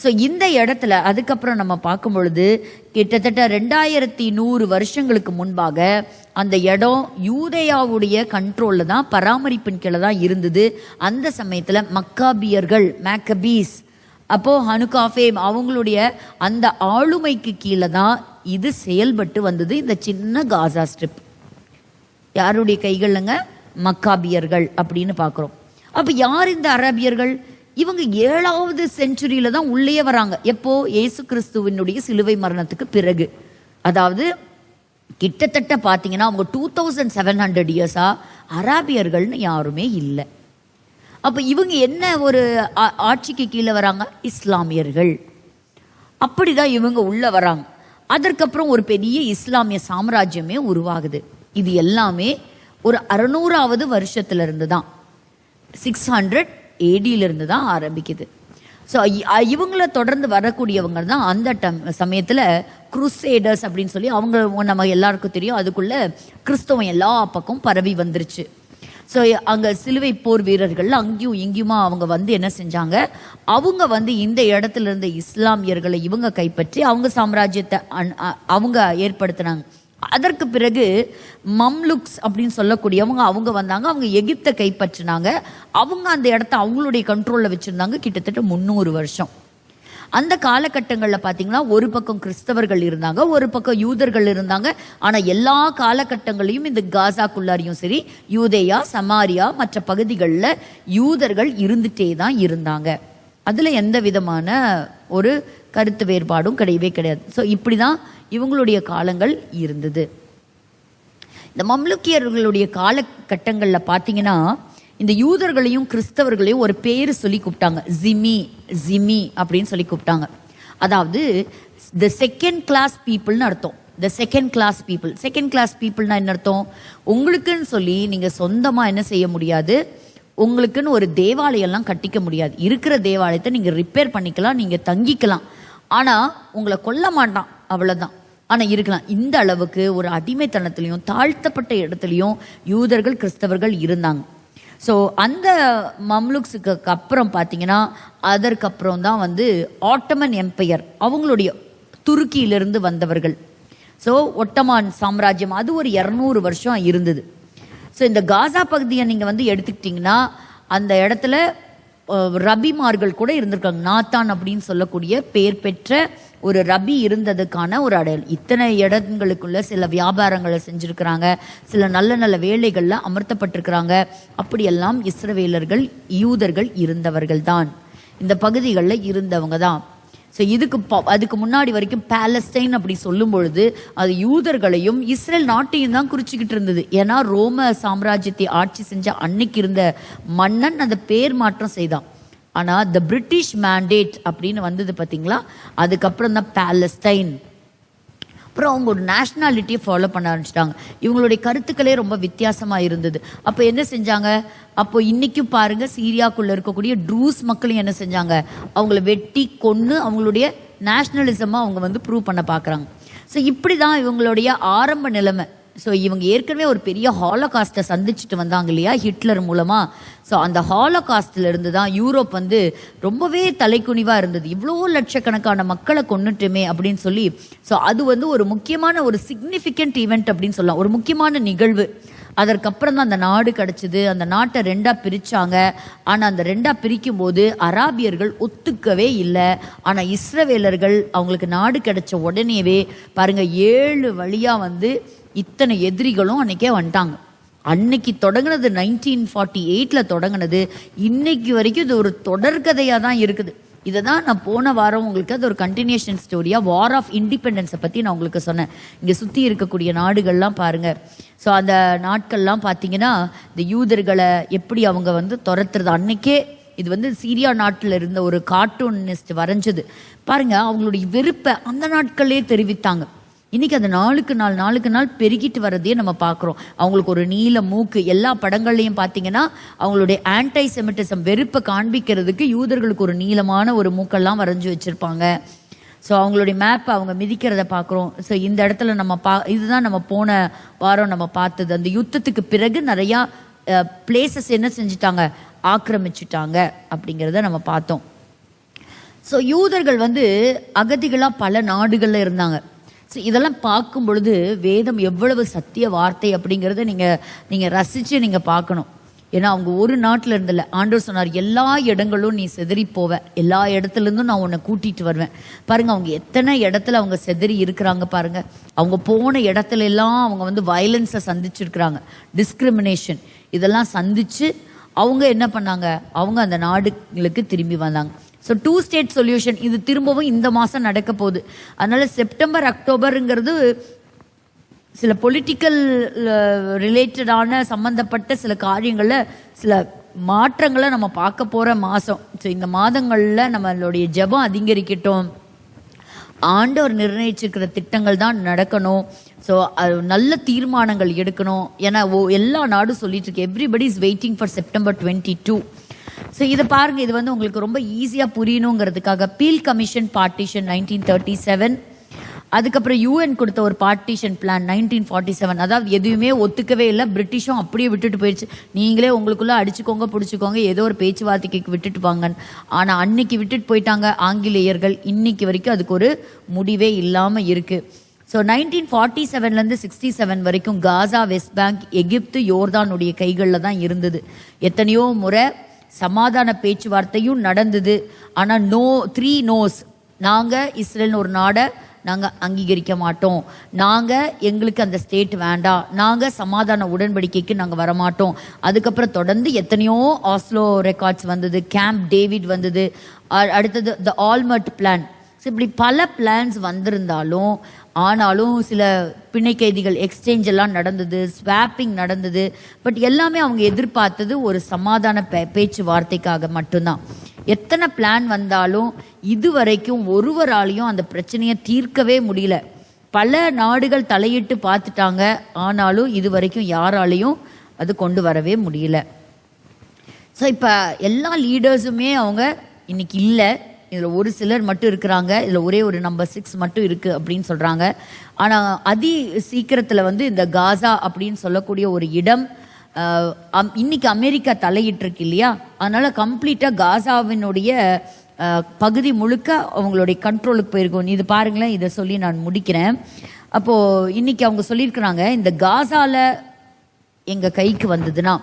[SPEAKER 1] ஸோ இந்த இடத்துல அதுக்கப்புறம் நம்ம பார்க்கும் பொழுது கிட்டத்தட்ட 2100 வருஷங்களுக்கு முன்பாக அந்த இடம் யூதேயாவுடைய கண்ட்ரோலில் தான், பராமரிப்பின் கீழே தான் இருந்தது. அந்த சமயத்தில் மக்காபியர்கள், மேக்கபீஸ், அப்போ ஹனுகாஃபேம், அவங்களுடைய அந்த ஆளுமைக்கு கீழே தான் இது செயல்பட்டு வந்தது. இந்த சின்ன காசா ஸ்ட்ரிப் யாருடைய கைகள்ங்க? மக்காபியர்கள் அப்படின்னு பார்க்குறோம். அப்போ யார் இந்த அரபியர்கள்? இவங்க 7வது செஞ்சுரியில தான் உள்ளே வராங்க. எப்போ? இயேசு கிறிஸ்துவினுடைய சிலுவை மரணத்துக்கு பிறகு. அதாவது கிட்டத்தட்ட பார்த்தீங்கன்னா அவங்க 2700 இயர்ஸா அராபியர்கள்னு யாருமே இல்லை. அப்போ இவங்க என்ன ஒரு ஆட்சிக்கு கீழே வராங்க? இஸ்லாமியர்கள். அப்படிதான் இவங்க உள்ள வராங்க. அதற்கப்புறம் ஒரு பெரிய இஸ்லாமிய சாம்ராஜ்யமே உருவாகுது. இது எல்லாமே ஒரு 600வது வருஷத்துல இருந்து தான், 600 AD தான் ஆரம்பிக்குது. ஸோ இவங்கள தொடர்ந்து வரக்கூடியவங்க தான் அந்த சமயத்தில் குருசேடர்ஸ் அப்படின்னு சொல்லி அவங்க நம்ம எல்லாருக்கும் தெரியும். அதுக்குள்ள கிறிஸ்தவம் எல்லா பக்கம் பரவி வந்துருச்சு. ஸோ அங்கே சிலுவை போர் வீரர்கள் அங்கேயும் இங்கேயுமா அவங்க என்ன செஞ்சாங்க? அவங்க இந்த இடத்துல இருந்த இஸ்லாமியர்களை இவங்க கைப்பற்றி அவங்க சாம்ராஜ்யத்தை அவங்க ஏற்படுத்தினாங்க. அதற்கு பிறகு மம்லுக்ஸ் அப்படின்னு சொல்லக்கூடியவங்க அவங்க வந்தாங்க. அவங்க எகிப்தை கைப்பற்றினாங்க. அவங்க அந்த இடத்த அவங்களுடைய கண்ட்ரோலில் வச்சுருந்தாங்க கிட்டத்தட்ட 300 வருஷம். அந்த காலகட்டங்களில் பார்த்தீங்கன்னா ஒரு பக்கம் கிறிஸ்தவர்கள் இருந்தாங்க, ஒரு பக்கம் யூதர்கள் இருந்தாங்க. ஆனால் எல்லா காலகட்டங்களையும் இந்த காசாக்குள்ளாரையும் சரி, யூதேயா, சமாரியா, மற்ற பகுதிகளில் யூதர்கள் இருந்துட்டே தான் இருந்தாங்க. அதில் எந்த விதமான ஒரு கருத்து வேறுபாடும் கிடையவே கிடையாது. ஸோ இப்படி தான் இவங்களுடைய காலங்கள் இருந்தது. இந்த மம்லுக்கியர்களுடைய காலகட்டங்களில் பார்த்தீங்கன்னா இந்த யூதர்களையும் கிறிஸ்தவர்களையும் ஒரு பேர் சொல்லி கூப்பிட்டாங்க. ஜிமி அப்படின்னு சொல்லி கூப்பிட்டாங்க. அதாவது த செகண்ட் கிளாஸ் பீப்புள்னு அர்த்தம். The second class people. Second class பீப்புள்னா என்ன அர்த்தம்? உங்களுக்குன்னு சொல்லி நீங்கள் சொந்தமாக என்ன செய்ய முடியாது, உங்களுக்குன்னு ஒரு தேவாலயம்லாம் கட்டிக்க முடியாது. இருக்கிற தேவாலயத்தை நீங்கள் ரிப்பேர் பண்ணிக்கலாம், நீங்கள் தங்கிக்கலாம், ஆனால் உங்களை கொல்ல மாட்டான், அவ்வளோதான். ஆனால் இருக்கலாம். இந்த அளவுக்கு ஒரு அடிமைத்தனத்திலையும் தாழ்த்தப்பட்ட இடத்துலையும் யூதர்கள் கிறிஸ்தவர்கள் இருந்தாங்க. ஸோ அந்த மம்லுக்ஸுக்கு அப்புறம் பார்த்தீங்கன்னா அதற்கப்புறம் தான் ஆட்டோமன் எம்பையர், அவங்களுடைய துருக்கியிலிருந்து வந்தவர்கள். ஸோ ஒட்டமான் சாம்ராஜ்யம் அது ஒரு 200 வருஷம் இருந்தது. ஸோ இந்த காசா பகுதியை நீங்கள் எடுத்துக்கிட்டிங்கன்னா அந்த இடத்துல ரபிமார்கள் கூட இருந்திருக்காங்க. நாத்தான் அப்படின்னு சொல்லக்கூடிய பேர் பெற்ற ஒரு ரபி இருந்ததுக்கான ஒரு அடையாளம். இத்தனை இடங்களுக்குள்ள சில வியாபாரங்களை செஞ்சுருக்கிறாங்க, சில நல்ல நல்ல வேலைகளில் அமர்த்தப்பட்டிருக்கிறாங்க. அப்படியெல்லாம் இஸ்ரவேலர்கள், யூதர்கள் இருந்தவர்கள் தான், இந்த பகுதிகளில் இருந்தவங்க தான். ஸோ அதுக்கு முன்னாடி வரைக்கும் பாலஸ்டைன் அப்படி சொல்லும் பொழுது அது யூதர்களையும் இஸ்ரேல் நாட்டையும் தான் குறிச்சிக்கிட்டு இருந்தது. ஏன்னா ரோம சாம்ராஜ்யத்தை ஆட்சி செஞ்ச அன்னைக்கு இருந்த மன்னன் அந்த பேர் மாற்றம் செய்தான். ஆனால் த பிரிட்டிஷ் மேண்டேட் அப்படின்னு வந்தது பார்த்தீங்களா, அதுக்கப்புறம் தான் பாலஸ்டைன். அப்புறம் அவங்க ஒரு நேஷ்னாலிட்டியை ஃபாலோ பண்ண ஆரம்பிச்சிட்டாங்க. இவங்களுடைய கருத்துக்களே ரொம்ப வித்தியாசமாக இருந்தது. அப்போ என்ன செஞ்சாங்க? அப்போ இன்றைக்கும் பாருங்கள், சீரியாக்குள்ளே இருக்கக்கூடிய ட்ரூஸ் மக்களையும் என்ன செஞ்சாங்க? அவங்கள வெட்டி கொன்று அவங்களுடைய நேஷ்னலிசமாக அவங்க ப்ரூவ் பண்ண பார்க்குறாங்க. ஸோ இப்படி தான் இவங்களுடைய ஆரம்ப நிலைமை. ஸோ இவங்க ஏற்கனவே ஒரு பெரிய ஹாலோகாஸ்ட்டை சந்திச்சுட்டு வந்தாங்க இல்லையா, ஹிட்லர் மூலமாக. ஸோ அந்த ஹாலோகாஸ்டில் இருந்து தான் யூரோப் ரொம்பவே தலைக்குனிவாக இருந்தது. இவ்வளோ லட்சக்கணக்கான மக்களை கொன்னுட்டுமே அப்படின்னு சொல்லி. ஸோ அது ஒரு முக்கியமான ஒரு சிக்னிஃபிகண்ட் ஈவெண்ட் அப்படின்னு சொல்லலாம், ஒரு முக்கியமான நிகழ்வு. அதற்கப்புறம் தான் அந்த நாடு கிடைச்சது. அந்த நாட்டை 2ஆ பிரிச்சாங்க. ஆனால் அந்த 2ஆ பிரிக்கும் போது அராபியர்கள் ஒத்துக்கவே இல்லை. ஆனால் இஸ்ரவேலர்கள் அவங்களுக்கு நாடு கிடைச்ச உடனேவே பாருங்க 7 வழியா வந்து இத்தனை எதிரிகளும் அன்னைக்கே வந்துட்டாங்க. அன்னைக்கு தொடங்கினது 1948 தொடங்கினது. இன்னைக்கு வரைக்கும் இது ஒரு தொடர்கதையாக தான் இருக்குது. இதை தான் நான் போன வாரம் உங்களுக்கு அது ஒரு கண்டினியூஷன் ஸ்டோரியா வார் ஆஃப் இண்டிபெண்டன்ஸை பற்றி நான் உங்களுக்கு சொன்னேன். இங்கே சுற்றி இருக்கக்கூடிய நாடுகள்லாம் பாருங்க. ஸோ அந்த நாட்கள்லாம் பார்த்தீங்கன்னா இந்த யூதர்களை எப்படி அவங்க வந்து துரத்துறது. அன்னைக்கே இது வந்து சீரியா நாட்டில் இருந்த ஒரு கார்ட்டூனிஸ்ட் வரைஞ்சது பாருங்க. அவங்களுடைய வெறுப்பை அந்த நாட்களே தெரிவித்தாங்க. இன்னைக்கு அந்த நாளுக்கு நாள் பெருகிட்டு வரதையே நம்ம பார்க்குறோம். அவங்களுக்கு ஒரு நீல மூக்கு. எல்லா படங்கள்லையும் பார்த்தீங்கன்னா அவங்களுடைய ஆன்டை செமிட்டிசம் வெறுப்பை காண்பிக்கிறதுக்கு யூதர்களுக்கு ஒரு நீளமான ஒரு மூக்கெல்லாம் வரைஞ்சி வச்சிருப்பாங்க. ஸோ அவங்களுடைய மேப்பை அவங்க மிதிக்கிறத பார்க்குறோம். ஸோ இந்த இடத்துல நம்ம இதுதான் நம்ம போன வாரம் நம்ம பார்த்தது. அந்த யுத்தத்துக்கு பிறகு நிறையா பிளேசஸ் என்ன செஞ்சுட்டாங்க, ஆக்கிரமிச்சுட்டாங்க அப்படிங்கிறத நம்ம பார்த்தோம். ஸோ யூதர்கள் வந்து அகதிகளாக பல நாடுகளில் இருந்தாங்க. ஸோ இதெல்லாம் பார்க்கும் பொழுது வேதம் எவ்வளவு சத்திய வார்த்தை அப்படிங்கிறத நீங்கள் ரசித்து நீங்கள் பார்க்கணும். ஏன்னா அவங்க ஒரு நாட்டில் இருந்தில்ல. ஆண்டவர் சொன்னார், எல்லா இடங்களும் நீ செதறி போவ, எல்லா இடத்துலேருந்தும் நான் உன்னை கூட்டிகிட்டு வருவேன். பாருங்கள் அவங்க எத்தனை இடத்துல அவங்க செதறி இருக்கிறாங்க பாருங்கள். அவங்க போன இடத்துல எல்லாம் அவங்க வந்து வயலன்ஸை சந்திச்சிருக்கிறாங்க, டிஸ்கிரிமினேஷன் இதெல்லாம் சந்தித்து அவங்க என்ன பண்ணாங்க, அவங்க அந்த நாடுகளுக்கு திரும்பி வந்தாங்க. ஸோ 2 ஸ்டேட் சொல்யூஷன் இது திரும்பவும் இந்த மாதம் நடக்க போகுது. அதனால செப்டம்பர் அக்டோபருங்கிறது சில பொலிட்டிக்கல் ரிலேட்டடான சம்மந்தப்பட்ட சில காரியங்களில் சில மாற்றங்களை நம்ம பார்க்க போகிற மாதம். ஸோ இந்த மாதங்களில் நம்மளுடைய ஜெபம் அதிகரிக்கட்டும். ஆண்டவர் நிர்ணயிச்சிருக்கிற திட்டங்கள் தான் நடக்கணும். ஸோ அது நல்ல தீர்மானங்கள் எடுக்கணும். ஏன்னா எல்லா நாடும் சொல்லிட்டு இருக்கு, everybody is waiting for September 22. So இதை பாருங்கள், இது வந்து உங்களுக்கு ரொம்ப ஈஸியாக புரியணுங்கிறதுக்காக பீல் கமிஷன் பார்ட்டிஷன் 1937, அதுக்கப்புறம் UN கொடுத்த ஒரு பார்ட்டிஷன் பிளான் 1947. அதாவது எதுவுமே ஒத்துக்கவே இல்லை, பிரிட்டிஷும் அப்படியே விட்டுட்டு போயிடுச்சு. நீங்களே உங்களுக்குள்ளே அடிச்சுக்கோங்க பிடிச்சிக்கோங்க, ஏதோ ஒரு பேச்சுவார்த்தைக்கு விட்டுட்டு வாங்கன்னு. ஆனால் அன்னைக்கு விட்டுட்டு போயிட்டாங்க ஆங்கிலேயர்கள். இன்னைக்கு வரைக்கும் அதுக்கு ஒரு முடிவே இல்லாமல் இருக்குது. ஸோ 1947 67 வரைக்கும் காசா, வெஸ்ட் பேங்க், எகிப்து, யோர்தானுடைய கைகளில் தான் இருந்தது. எத்தனையோ முறை சமாதான பேச்சுவார்த்தையும் நடந்தது. ஆனால் 3 நோஸ். நாங்கள் இஸ்ரேல்னு ஒரு நாடை நாங்கள் அங்கீகரிக்க மாட்டோம், எங்களுக்கு அந்த ஸ்டேட் வேண்டாம், நாங்கள் சமாதான உடன்படிக்கைக்கு நாங்கள் வரமாட்டோம். அதுக்கப்புறம் தொடர்ந்து எத்தனையோ ஆஸ்லோ ரெக்கார்ட்ஸ் வந்தது, கேம்ப் டேவிட் வந்தது, அடுத்தது த ஆல்மர்ட் பிளான். ஸோ இப்படி பல பிளான்ஸ் வந்திருந்தாலும் ஆனாலும் சில பிணை கைதிகள் எக்ஸ்சேஞ்ச் எல்லாம் நடந்தது, ஸ்வாப்பிங் நடந்தது. பட் எல்லாமே அவங்க எதிர்பார்த்தது ஒரு சமாதான பேச்சுவார்த்தைக்காக மட்டும்தான். எத்தனை பிளான் வந்தாலும் இதுவரைக்கும் ஒருவராலையும் அந்த பிரச்சனையை தீர்க்கவே முடியல. பல நாடுகள் தலையிட்டு பார்த்துட்டாங்க, ஆனாலும் இது வரைக்கும் யாராலையும் அது கொண்டு வரவே முடியல. ஸோ இப்போ எல்லா லீடர்ஸுமே அவங்க இன்னைக்கு இல்லை. இதில் ஒரு சிலர் மட்டும் இருக்கிறாங்க, இதில் ஒரே ஒரு நம்பர் 6 மட்டும் இருக்குது அப்படின்னு சொல்கிறாங்க. ஆனால் அதி சீக்கிரத்தில் வந்து இந்த காசா அப்படின்னு சொல்லக்கூடிய ஒரு இடம் இன்னைக்கு அமெரிக்கா தலையிட்டிருக்கு இல்லையா, அதனால் கம்ப்ளீட்டாக காசாவினுடைய பகுதி முழுக்க அவங்களுடைய கண்ட்ரோலுக்கு போயிருக்கும். இது பாருங்களேன், இதை சொல்லி நான் முடிக்கிறேன். அப்போது இன்னைக்கு அவங்க சொல்லியிருக்கிறாங்க, இந்த காசாவில் எங்கள் கைக்கு வந்ததுன்னா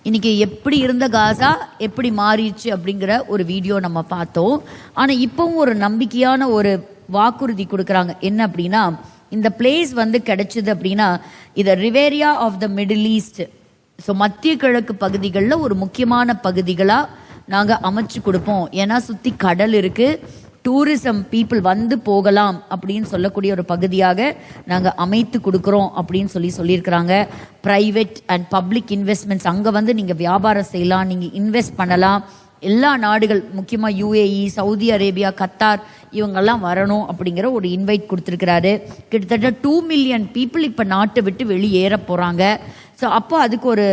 [SPEAKER 1] இன்னைக்கு எப்படி இருந்த காசா எப்படி மாறிடுச்சு அப்படிங்கிற ஒரு வீடியோ நம்ம பார்த்தோம். ஆனால் இப்போவும் ஒரு நம்பிக்கையான ஒரு வாக்குறுதி கொடுக்குறாங்க. என்ன அப்படின்னா, இந்த பிளேஸ் வந்து கிடைச்சிது அப்படின்னா இதை Riviera of the Middle East, so மத்திய கிழக்கு பகுதிகளில் ஒரு முக்கியமான பகுதிகளாக நாங்கள் அமைச்சு கொடுப்போம். ஏன்னா சுற்றி கடல் இருக்குது, டூரிசம் பீப்புள் வந்து போகலாம் அப்படின்னு சொல்லக்கூடிய ஒரு பகுதியாக நாங்கள் அமைத்து கொடுக்குறோம் அப்படின்னு சொல்லியிருக்கிறாங்க. ப்ரைவேட் அண்ட் பப்ளிக் இன்வெஸ்ட்மெண்ட்ஸ், அங்கே வந்து நீங்கள் வியாபாரம் செய்யலாம், நீங்கள் இன்வெஸ்ட் பண்ணலாம். எல்லா நாடுகள் முக்கியமாக UAE, சவுதி அரேபியா, கத்தார் இவங்கெல்லாம் வரணும் அப்படிங்கிற ஒரு இன்வைட் கொடுத்துருக்கிறாரு. கிட்டத்தட்ட 2 மில்லியன் பீப்புள் இப்போ நாட்டை விட்டு வெளியேற போகிறாங்க. ஸோ அப்போ அதுக்கு ஒரு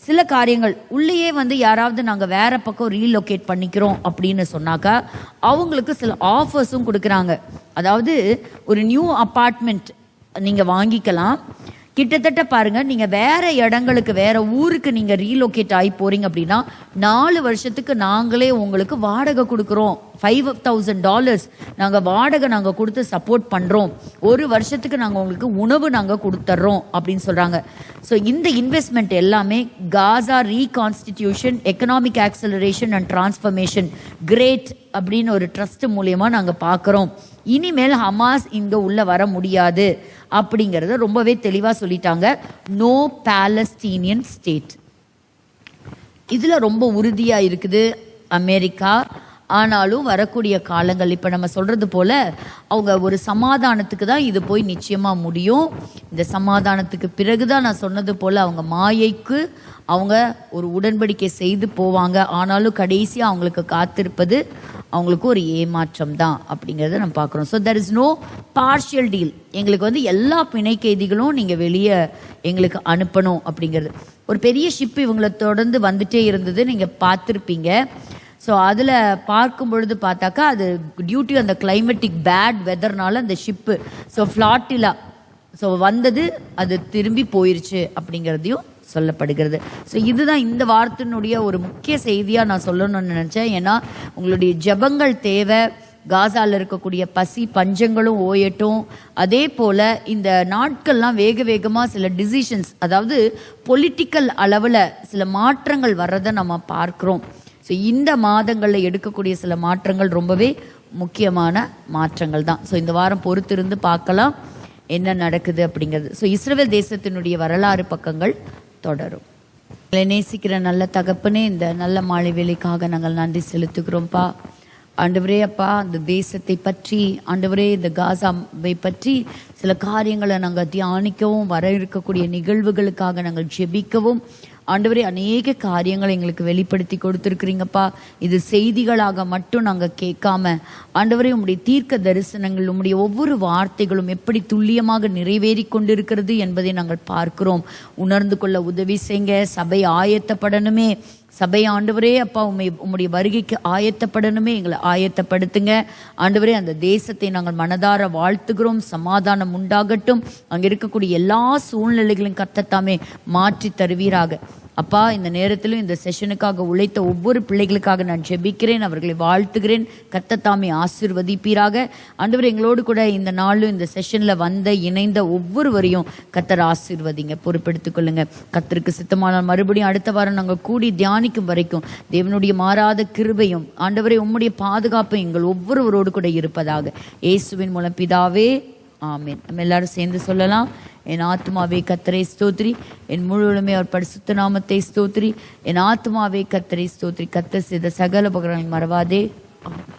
[SPEAKER 1] சில காரியங்கள் உள்ளேயே வந்து யாராவது நாங்கள் வேற பக்கம் ரீலொகேட் பண்ணிக்கிறோம் அப்படின்னு சொன்னாக்கா அவங்களுக்கு சில ஆஃபர்ஸும் கொடுக்குறாங்க. அதாவது ஒரு நியூ அப்பார்ட்மெண்ட் நீங்கள் வாங்கிக்கலாம். கிட்டத்தட்ட பாருங்கள், நீங்கள் வேறு இடங்களுக்கு வேறு ஊருக்கு நீங்கள் ரீலொகேட் ஆகி போகிறீங்க அப்படின்னா 4 வருஷத்துக்கு நாங்களே உங்களுக்கு வாடகை கொடுக்குறோம் $5,000 நாங்கள் வாடகை நாங்கள் கொடுத்து சப்போர்ட் பண்ணுறோம், ஒரு வருஷத்துக்கு நாங்கள் உங்களுக்கு உணவு நாங்கள் கொடுத்துட்றோம் அப்படின்னு சொல்கிறாங்க. ஸோ இந்த இன்வெஸ்ட்மெண்ட் எல்லாமே Gaza reconstitution economic acceleration and transformation great அப்படின்னு ஒரு ட்ரஸ்ட் மூலயமா நாங்கள் பார்க்குறோம். இனிமேல் ஹமாஸ் இங்கே உள்ளே வர முடியாது அப்படிங்கிறத ரொம்பவே தெளிவாக சொல்லிட்டாங்க. No Palestinian state. இதில் ரொம்ப உறுதியாக இருக்குது அமெரிக்கா. ஆனாலும் வரக்கூடிய காலங்கள் இப்போ நம்ம சொல்கிறது போல் அவங்க ஒரு சமாதானத்துக்கு தான் இது போய் நிச்சயமாக முடியும். இந்த சமாதானத்துக்கு பிறகு தான் நான் சொன்னது போல் அவங்க மாயைக்கு அவங்க ஒரு உடன்படிக்கை செய்து போவாங்க. ஆனாலும் கடைசியாக அவங்களுக்கு காத்திருப்பது அவங்களுக்கு ஒரு ஏமாற்றம் தான் அப்படிங்கிறத நம்ம பார்க்குறோம். So there is no partial deal. எங்களுக்கு எல்லா பிணை கைதிகளும் நீங்கள் வெளியே எங்களுக்கு அனுப்பணும் அப்படிங்கிறது. ஒரு பெரிய ஷிப் இவங்களை தொடர்ந்து வந்துட்டே இருந்தது, நீங்கள் பார்த்துருப்பீங்க. ஸோ அதில் பார்க்கும் பொழுது பார்த்தாக்கா அது டியூட்டி அந்த கிளைமேட்டிக் பேட் வெதர்னால அந்த ஷிப்பு ஃப்ளாட்டிலா வந்தது அது திரும்பி போயிருச்சு அப்படிங்கிறதையும் சொல்லப்படுகிறது. ஸோ இதுதான் இந்த வாரத்தினுடைய ஒரு முக்கிய செய்தியாக நான் சொல்லணும்னு நினச்சேன். ஏன்னா உங்களுடைய ஜெபங்கள் தேவை. காசாவில் இருக்கக்கூடிய பசி பஞ்சங்களும் ஓயட்டும். அதே போல் இந்த நாட்கள்லாம் வேக வேகமாக சில டிசிஷன்ஸ், அதாவது பொலிட்டிக்கல் அளவில் சில மாற்றங்கள் வர்றதை நம்ம பார்க்குறோம். ஸோ இந்த மாதங்களில் எடுக்கக்கூடிய சில மாற்றங்கள் ரொம்பவே முக்கியமான மாற்றங்கள் தான். ஸோ இந்த வாரம் பொறுத்திருந்து பார்க்கலாம் என்ன நடக்குது அப்படிங்கிறது. ஸோ இஸ்ரவேல் தேசத்தினுடைய வரலாறு பக்கங்கள் தொடரும். நேசிக்கிற நல்ல தகப்பனே, இந்த நல்ல மாலை வேலைக்காக நாங்கள் நன்றி செலுத்துகிறோம்ப்பா. ஆண்டவரே அப்பா, அந்த தேசத்தை பற்றி ஆண்டவரே இந்த காசாவை பற்றி சில காரியங்களை நாங்கள் தியானிக்கவும், வர இருக்கக்கூடிய நிகழ்வுகளுக்காக நாங்கள் ஜெபிக்கவும் ஆண்டவரே அநேக காரியங்களை எங்களுக்கு வெளிப்படுத்தி கொடுத்துருக்குறீங்கப்பா. இது செய்திகளாக மட்டும் நாங்கள் கேட்காம ஆண்டவரே உம்முடைய தீர்க்க தரிசனங்கள், உம்முடைய ஒவ்வொரு வார்த்தைகளும் எப்படி துல்லியமாக நிறைவேறி கொண்டிருக்கிறது என்பதை நாங்கள் பார்க்கிறோம். உணர்ந்து கொள்ள உதவி செய்யுங்க. சபை ஆயத்தப்படணுமே. சபை ஆண்டவரே அப்பா உம்முடைய வருகைக்கு ஆயத்தப்படணுமே. எங்களை ஆயத்தப்படுத்துங்க ஆண்டவரே. அந்த தேசத்தை நாங்கள் மனதார வாழ்த்துகிறோம். சமாதானம் உண்டாகட்டும். அங்கே இருக்கக்கூடிய எல்லா சூழ்நிலைகளையும் கர்த்தத்தாமே மாற்றி தருவீராக. அப்பா, இந்த நேரத்திலும் இந்த செஷனுக்காக உழைத்த ஒவ்வொரு பிள்ளைகளுக்காக நான் ஜெபிக்கிறேன், அவர்களை வாழ்த்துகிறேன். கர்த்தத்தாமே ஆசீர்வதிப்பீராக. ஆண்டவர் எங்களோடு கூட இந்த நாளும் இந்த செஷனில் இணைந்த ஒவ்வொருவரையும் கர்த்தர் ஆசீர்வதிங்க, பொறுப்பெடுத்துக் கொள்ளுங்க. கர்த்தருக்கு சித்தமானால் மறுபடியும் அடுத்த வாரம் நாங்கள் கூடி தியானிக்கும் வரைக்கும் தேவனுடைய மாறாத கிருபையும் ஆண்டவரே உம்முடைய பாதுகாப்பும் எங்கள் ஒவ்வொருவரோடு கூட இருப்பதாக இயேசுவின் மூலம் பிதாவே, ஆமென். நம்ம எல்லாரும் சேர்ந்து சொல்லலாம். என் ஆத்மாவே கர்த்தரை ஸ்தோத்திரி, என் முழுவதுமே அவர் பரிசுத்த நாமத்தை ஸ்தோத்திரி. என் ஆத்மாவே கர்த்தரை ஸ்தோத்திரி, கர்த்தர் செய்த சகல உபகாரங்களை மறவாதே. ஆமென்.